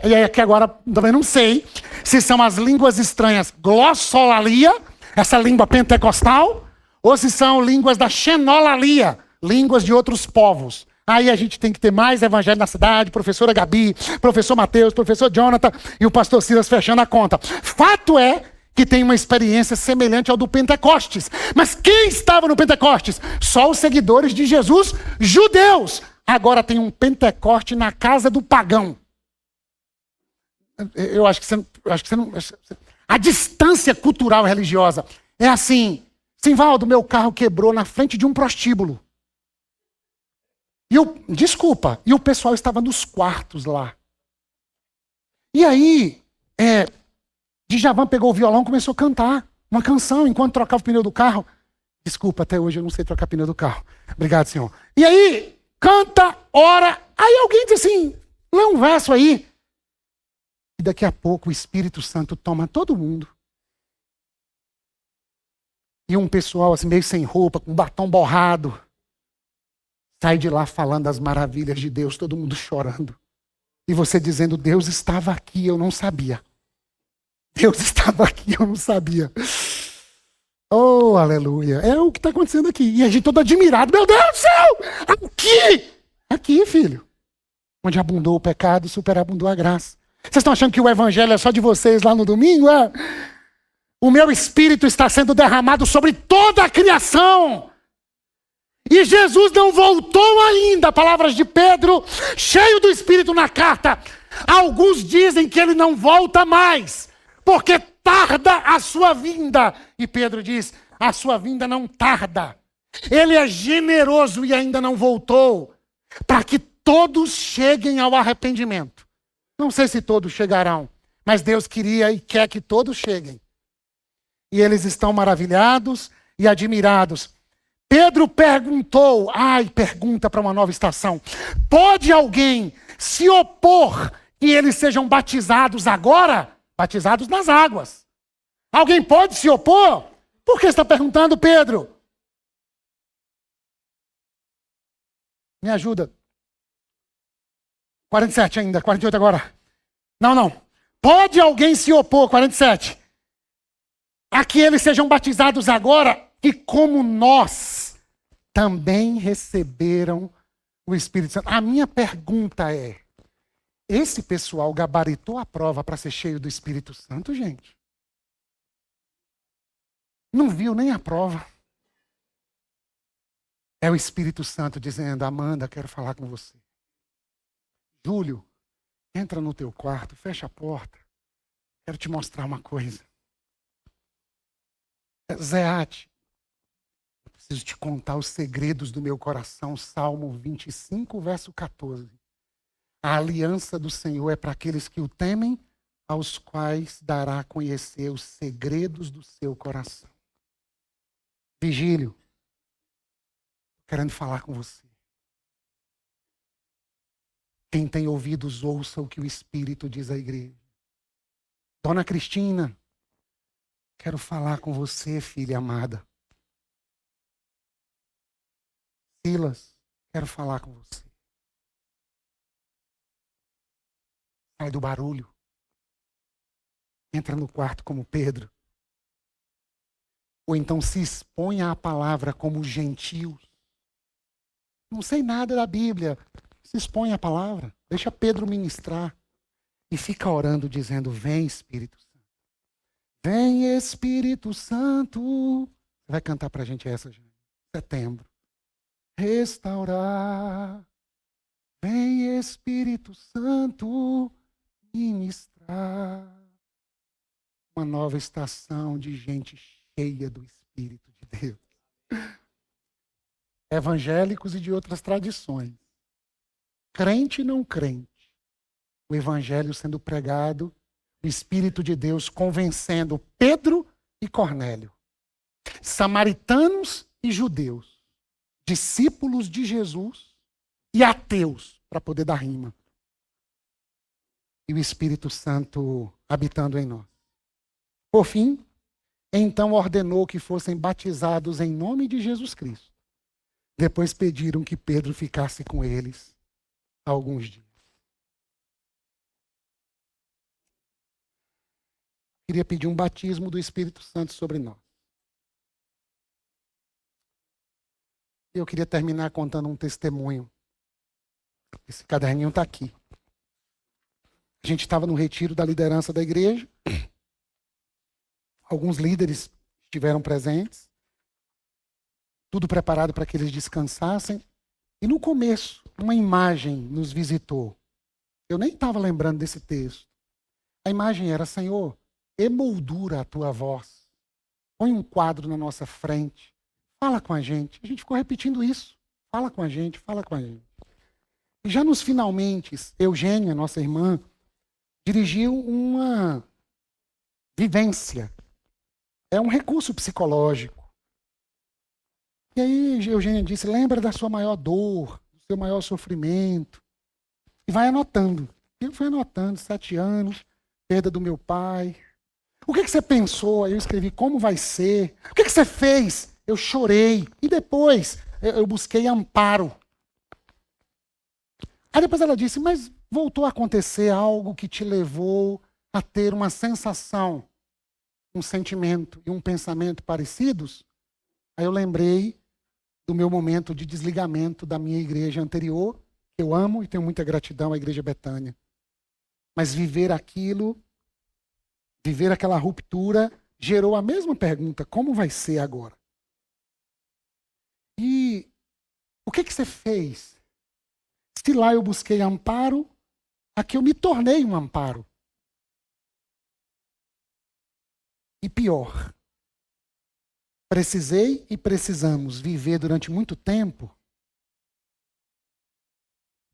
e é que agora também não sei se são as línguas estranhas glossolalia, essa língua pentecostal, ou se são línguas da xenolalia, línguas de outros povos. Aí a gente tem que ter mais evangelho na cidade, professora Gabi, professor Mateus, professor Jonathan e o pastor Silas fechando a conta. Fato é que tem uma experiência semelhante ao do Pentecostes. Mas quem estava no Pentecostes? Só os seguidores de Jesus, judeus. Agora tem um Pentecoste na casa do pagão. Eu acho que você não... A distância cultural e religiosa é assim. Simvaldo, meu carro quebrou na frente de um prostíbulo. Desculpa, e o pessoal estava nos quartos lá. E aí, Djavan pegou o violão e começou a cantar uma canção enquanto trocava o pneu do carro. Desculpa, até hoje eu não sei trocar pneu do carro. Obrigado, senhor. E aí, canta, ora. Aí alguém diz assim, lê um verso aí. E daqui a pouco o Espírito Santo toma todo mundo. E um pessoal assim, meio sem roupa, com batom borrado, sai de lá falando das maravilhas de Deus, todo mundo chorando. E você dizendo, Deus estava aqui, eu não sabia. Deus estava aqui, eu não sabia. Oh, aleluia. É o que está acontecendo aqui. E a gente todo admirado. Meu Deus do céu! Aqui! Aqui, filho. Onde abundou o pecado, superabundou a graça. Vocês estão achando que o evangelho é só de vocês lá no domingo? É? O meu espírito está sendo derramado sobre toda a criação. E Jesus não voltou ainda. Palavras de Pedro, cheio do Espírito na carta. Alguns dizem que ele não volta mais, porque tarda a sua vinda. E Pedro diz, a sua vinda não tarda. Ele é generoso e ainda não voltou, para que todos cheguem ao arrependimento. Não sei se todos chegarão, mas Deus queria e quer que todos cheguem. E eles estão maravilhados e admirados. Pedro perguntou, pergunta para uma nova estação, pode alguém se opor que eles sejam batizados agora? Batizados nas águas. Alguém pode se opor? Por que está perguntando, Pedro? Me ajuda. 47 ainda, 48 agora. Não. Pode alguém se opor, 47, a que eles sejam batizados agora, e como nós também receberam o Espírito Santo? A minha pergunta é, esse pessoal gabaritou a prova para ser cheio do Espírito Santo, gente? Não viu nem a prova. É o Espírito Santo dizendo, Amanda, quero falar com você. Júlio, entra no teu quarto, fecha a porta. Quero te mostrar uma coisa. Zeate, eu preciso te contar os segredos do meu coração. Salmo 25, verso 14. A aliança do Senhor é para aqueles que o temem, aos quais dará a conhecer os segredos do seu coração. Vigílio, querendo falar com você. Quem tem ouvidos, ouça o que o Espírito diz à igreja. Dona Cristina, quero falar com você, filha amada. Silas, quero falar com você. Sai do barulho. Entra no quarto como Pedro. Ou então se exponha à palavra como gentios. Não sei nada da Bíblia. Se expõe à palavra. Deixa Pedro ministrar. E fica orando dizendo, vem Espírito Santo. Vem Espírito Santo. Você vai cantar pra gente essa, gente. Setembro. Restaurar. Vem Espírito Santo ministrar. Uma nova estação de gente cheia do Espírito de Deus. Evangélicos e de outras tradições. Crente e não crente. O evangelho sendo pregado o Espírito de Deus convencendo Pedro e Cornélio, samaritanos e judeus, discípulos de Jesus e ateus, para poder dar rima. E o Espírito Santo habitando em nós. Por fim, então ordenou que fossem batizados em nome de Jesus Cristo. Depois pediram que Pedro ficasse com eles alguns dias. Queria pedir um batismo do Espírito Santo sobre nós. Eu queria terminar contando um testemunho. Esse caderninho está aqui. A gente estava no retiro da liderança da igreja. Alguns líderes estiveram presentes. Tudo preparado para que eles descansassem. E no começo, uma imagem nos visitou. Eu nem estava lembrando desse texto. A imagem era: Senhor, emoldura a tua voz. Põe um quadro na nossa frente. Fala com a gente. A gente ficou repetindo isso. Fala com a gente, fala com a gente. E já nos finalmente, Eugênia, nossa irmã, dirigiu uma vivência. É um recurso psicológico. E aí Eugênia disse: lembra da sua maior dor, do seu maior sofrimento. E vai anotando. E eu fui anotando: 7 anos, perda do meu pai. O que você pensou? Aí eu escrevi: como vai ser? O que você fez? Eu chorei. E depois eu busquei amparo. Aí depois ela disse: mas voltou a acontecer algo que te levou a ter uma sensação, um sentimento e um pensamento parecidos? Aí eu lembrei do meu momento de desligamento da minha igreja anterior, que eu amo e tenho muita gratidão à Igreja Betânia. Mas viver aquilo, viver aquela ruptura, gerou a mesma pergunta: como vai ser agora? E o que você fez? Se lá eu busquei amparo, aqui eu me tornei um amparo. E pior, precisei e precisamos viver durante muito tempo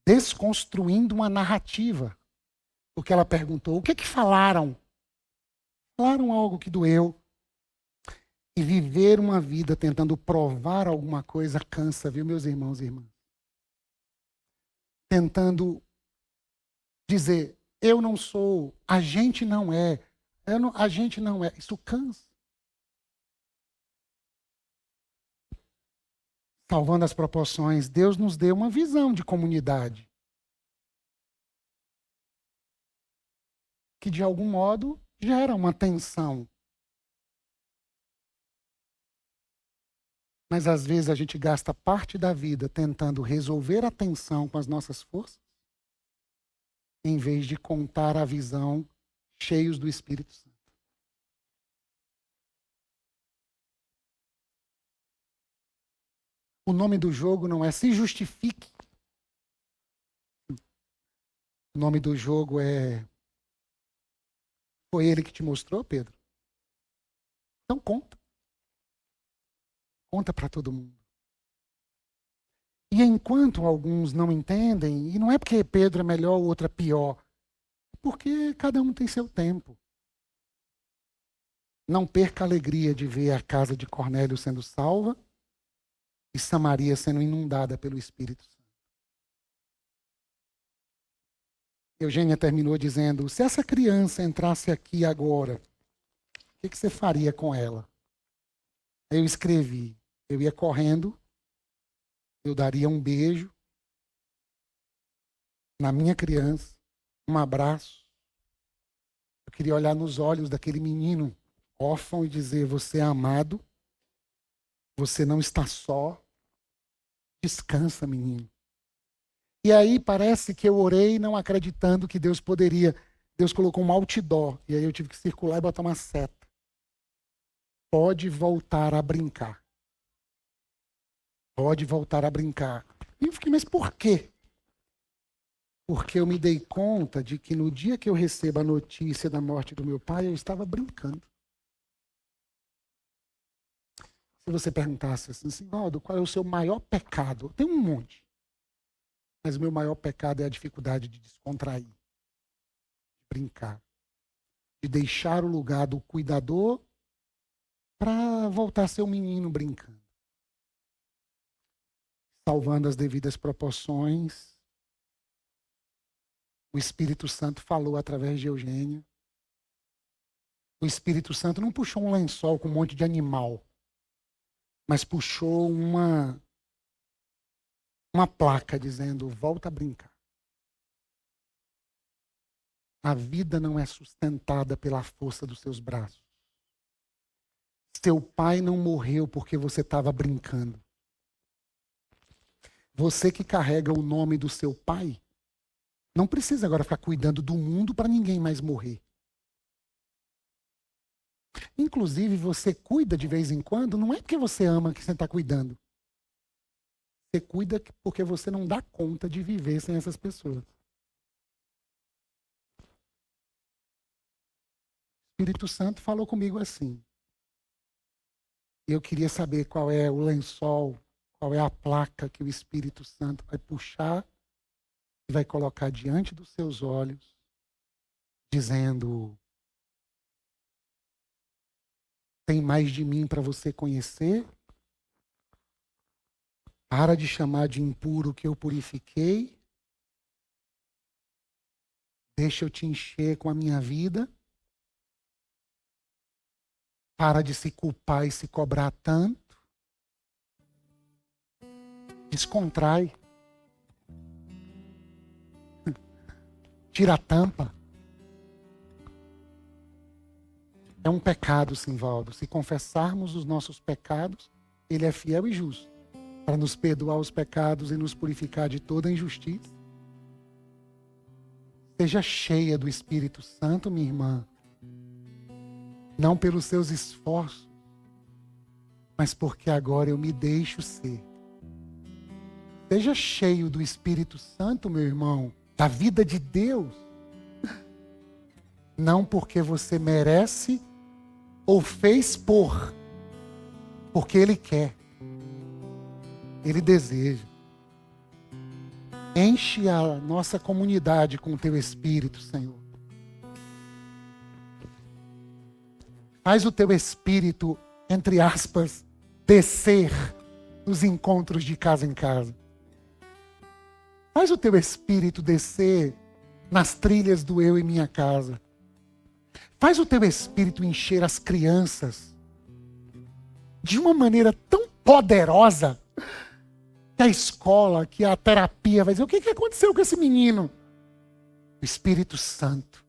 desconstruindo uma narrativa. Porque ela perguntou: o que falaram? Falaram algo que doeu. E viver uma vida tentando provar alguma coisa cansa, viu, meus irmãos e irmãs? Tentando dizer: eu não sou, a gente não é, a gente não é. Isso cansa. Salvando as proporções, Deus nos deu uma visão de comunidade que, de algum modo, gera uma tensão. Mas, às vezes, a gente gasta parte da vida tentando resolver a tensão com as nossas forças, em vez de contar a visão cheios do Espírito Santo. O nome do jogo não é se justifique. O nome do jogo é: foi ele que te mostrou, Pedro? Então conta. Conta para todo mundo. E enquanto alguns não entendem, e não é porque Pedro é melhor ou outro é pior, é porque cada um tem seu tempo. Não perca a alegria de ver a casa de Cornélio sendo salva e Samaria sendo inundada pelo Espírito Santo. Eugênia terminou dizendo: se essa criança entrasse aqui agora, o que você faria com ela? Aí eu escrevi: eu ia correndo, eu daria um beijo na minha criança, um abraço. Eu queria olhar nos olhos daquele menino órfão e dizer: você é amado, você não está só, descansa, menino. E aí parece que eu orei não acreditando que Deus poderia. Deus colocou um outdoor, e aí eu tive que circular e botar uma seta. Pode voltar a brincar. Pode voltar a brincar. E eu fiquei: mas por quê? Porque eu me dei conta de que no dia que eu recebo a notícia da morte do meu pai, eu estava brincando. Se você perguntasse assim: Valdo, qual é o seu maior pecado? Tem um monte. Mas o meu maior pecado é a dificuldade de descontrair, de brincar. de deixar o lugar do cuidador para voltar a ser um menino brincando. Salvando as devidas proporções, o Espírito Santo falou através de Eugênia. O Espírito Santo não puxou um lençol com um monte de animal, mas puxou uma placa dizendo: volta a brincar. A vida não é sustentada pela força dos seus braços. Seu pai não morreu porque você estava brincando. Você que carrega o nome do seu pai, não precisa agora ficar cuidando do mundo para ninguém mais morrer. Inclusive, você cuida de vez em quando, não é porque você ama que você está cuidando. Você cuida porque você não dá conta de viver sem essas pessoas. O Espírito Santo falou comigo assim. Eu queria saber qual é o lençol, qual é a placa que o Espírito Santo vai puxar e vai colocar diante dos seus olhos, dizendo: tem mais de mim para você conhecer? Para de chamar de impuro o que eu purifiquei. Deixa eu te encher com a minha vida. Para de se culpar e se cobrar tanto. Descontrai. Tira a tampa. É um pecado, Simvaldo. Se confessarmos os nossos pecados, Ele é fiel e justo para nos perdoar os pecados e nos purificar de toda injustiça. Seja cheia do Espírito Santo, minha irmã. Não pelos seus esforços, mas porque agora eu me deixo ser. Seja cheio do Espírito Santo, meu irmão, da vida de Deus. Não porque você merece ou fez porque Ele quer. Ele deseja. Enche a nossa comunidade com o Teu Espírito, Senhor. Faz o Teu Espírito, entre aspas, descer nos encontros de casa em casa. Faz o Teu Espírito descer nas trilhas do eu e minha casa. Faz o Teu Espírito encher as crianças de uma maneira tão poderosa que a escola, que a terapia vai dizer: o que aconteceu com esse menino? O Espírito Santo.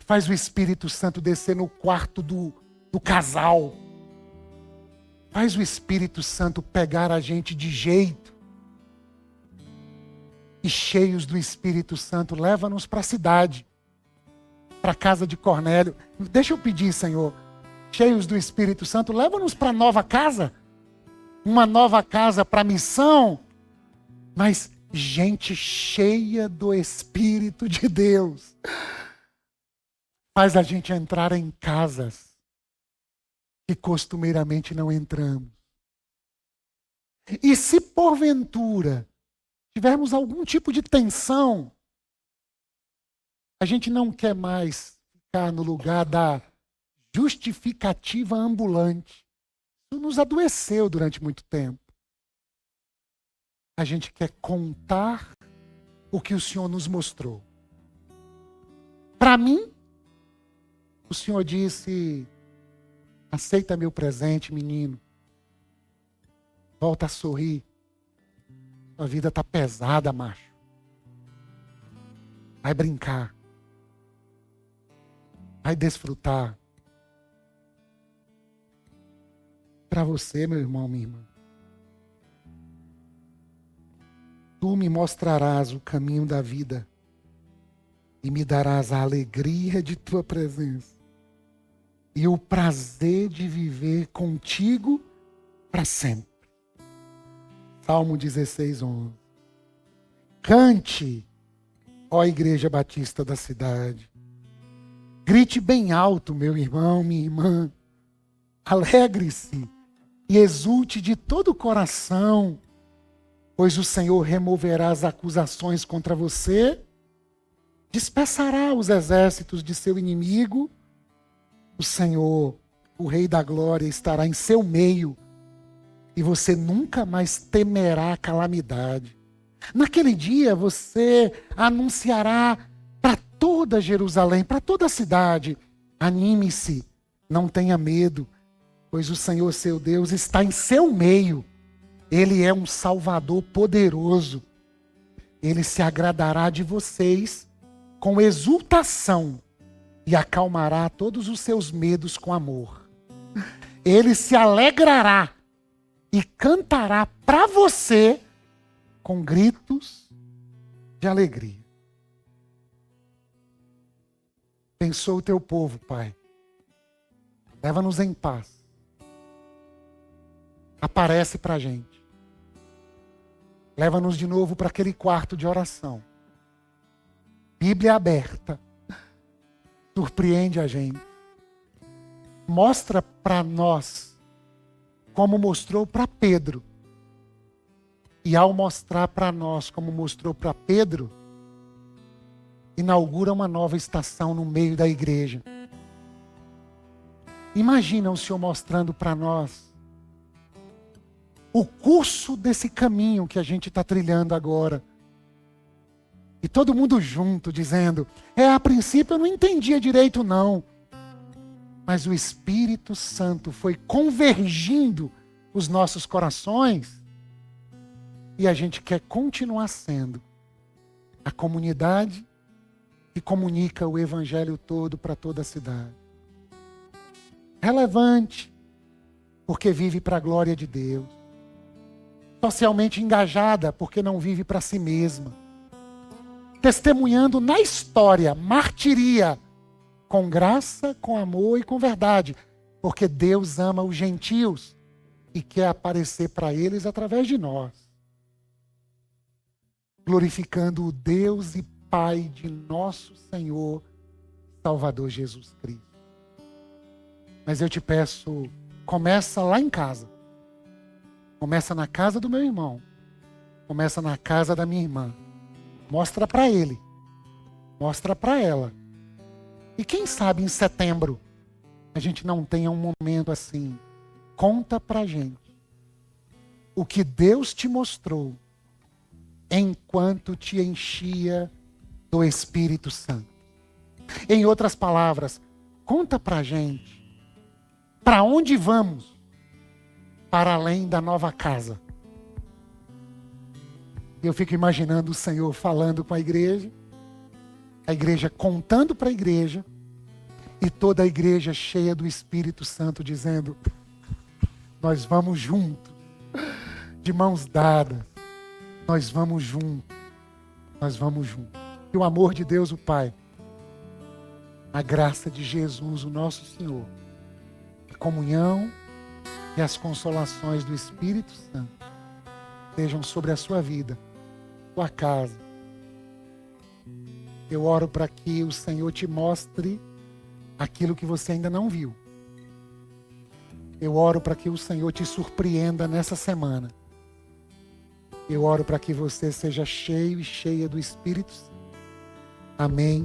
Faz o Espírito Santo descer no quarto do casal. Faz o Espírito Santo pegar a gente de jeito. E cheios do Espírito Santo, leva-nos para a cidade. Para a casa de Cornélio. Deixa eu pedir, Senhor. Cheios do Espírito Santo, leva-nos para a nova casa. Uma nova casa para a missão. Mas gente cheia do Espírito de Deus. Faz a gente entrar em casas que costumeiramente não entramos. E se porventura tivermos algum tipo de tensão, a gente não quer mais ficar no lugar da justificativa ambulante. Isso nos adoeceu durante muito tempo. A gente quer contar o que o Senhor nos mostrou. Para mim, o Senhor disse: aceita meu presente, menino. Volta a sorrir. Sua vida está pesada, macho. Vai brincar. Vai desfrutar. Para você, meu irmão, minha irmã. Tu me mostrarás o caminho da vida e me darás a alegria de tua presença e o prazer de viver contigo para sempre. Salmo 16:11. Cante, ó Igreja Batista da cidade. Grite bem alto, meu irmão, minha irmã. Alegre-se e exulte de todo o coração, pois o Senhor removerá as acusações contra você dispersará os exércitos de seu inimigo. O Senhor, o Rei da Glória, estará em seu meio e você nunca mais temerá a calamidade. Naquele dia você anunciará para toda Jerusalém, para toda a cidade: anime-se, não tenha medo, pois o Senhor seu Deus está em seu meio. Ele é um Salvador poderoso. Ele se agradará de vocês com exultação e acalmará todos os seus medos com amor. Ele se alegrará e cantará para você com gritos de alegria. Abençoa o teu povo, Pai. Leva-nos em paz. Aparece para a gente. Leva-nos de novo para aquele quarto de oração. Bíblia aberta. Surpreende a gente. Mostra para nós como mostrou para Pedro. E ao mostrar para nós como mostrou para Pedro, inaugura uma nova estação no meio da igreja. Imagina o Senhor mostrando para nós o curso desse caminho que a gente está trilhando agora. E todo mundo junto, dizendo: a princípio eu não entendia direito não. Mas o Espírito Santo foi convergindo os nossos corações. E a gente quer continuar sendo a comunidade que comunica o Evangelho todo para toda a cidade. Relevante, porque vive para a glória de Deus. Socialmente engajada, porque não vive para si mesma. Testemunhando na história, martiria, com graça, com amor e com verdade. Porque Deus ama os gentios e quer aparecer para eles através de nós. Glorificando o Deus e Pai de nosso Senhor, Salvador Jesus Cristo. Mas eu te peço, começa lá em casa. Começa na casa do meu irmão. Começa na casa da minha irmã. Mostra para ele. Mostra para ela. E quem sabe em setembro a gente não tenha um momento assim. Conta pra gente o que Deus te mostrou enquanto te enchia do Espírito Santo. Em outras palavras, conta pra gente para onde vamos para além da nova casa. Eu fico imaginando o Senhor falando com a igreja contando para a igreja, e toda a igreja cheia do Espírito Santo dizendo: nós vamos juntos, de mãos dadas, nós vamos juntos, nós vamos juntos. E o amor de Deus o Pai, a graça de Jesus o nosso Senhor, a comunhão e as consolações do Espírito Santo sejam sobre a sua vida, sua casa. Eu oro para que o Senhor te mostre aquilo que você ainda não viu. Eu oro para que o Senhor te surpreenda nessa semana. Eu oro para que você seja cheio e cheia do Espírito Santo. Amém.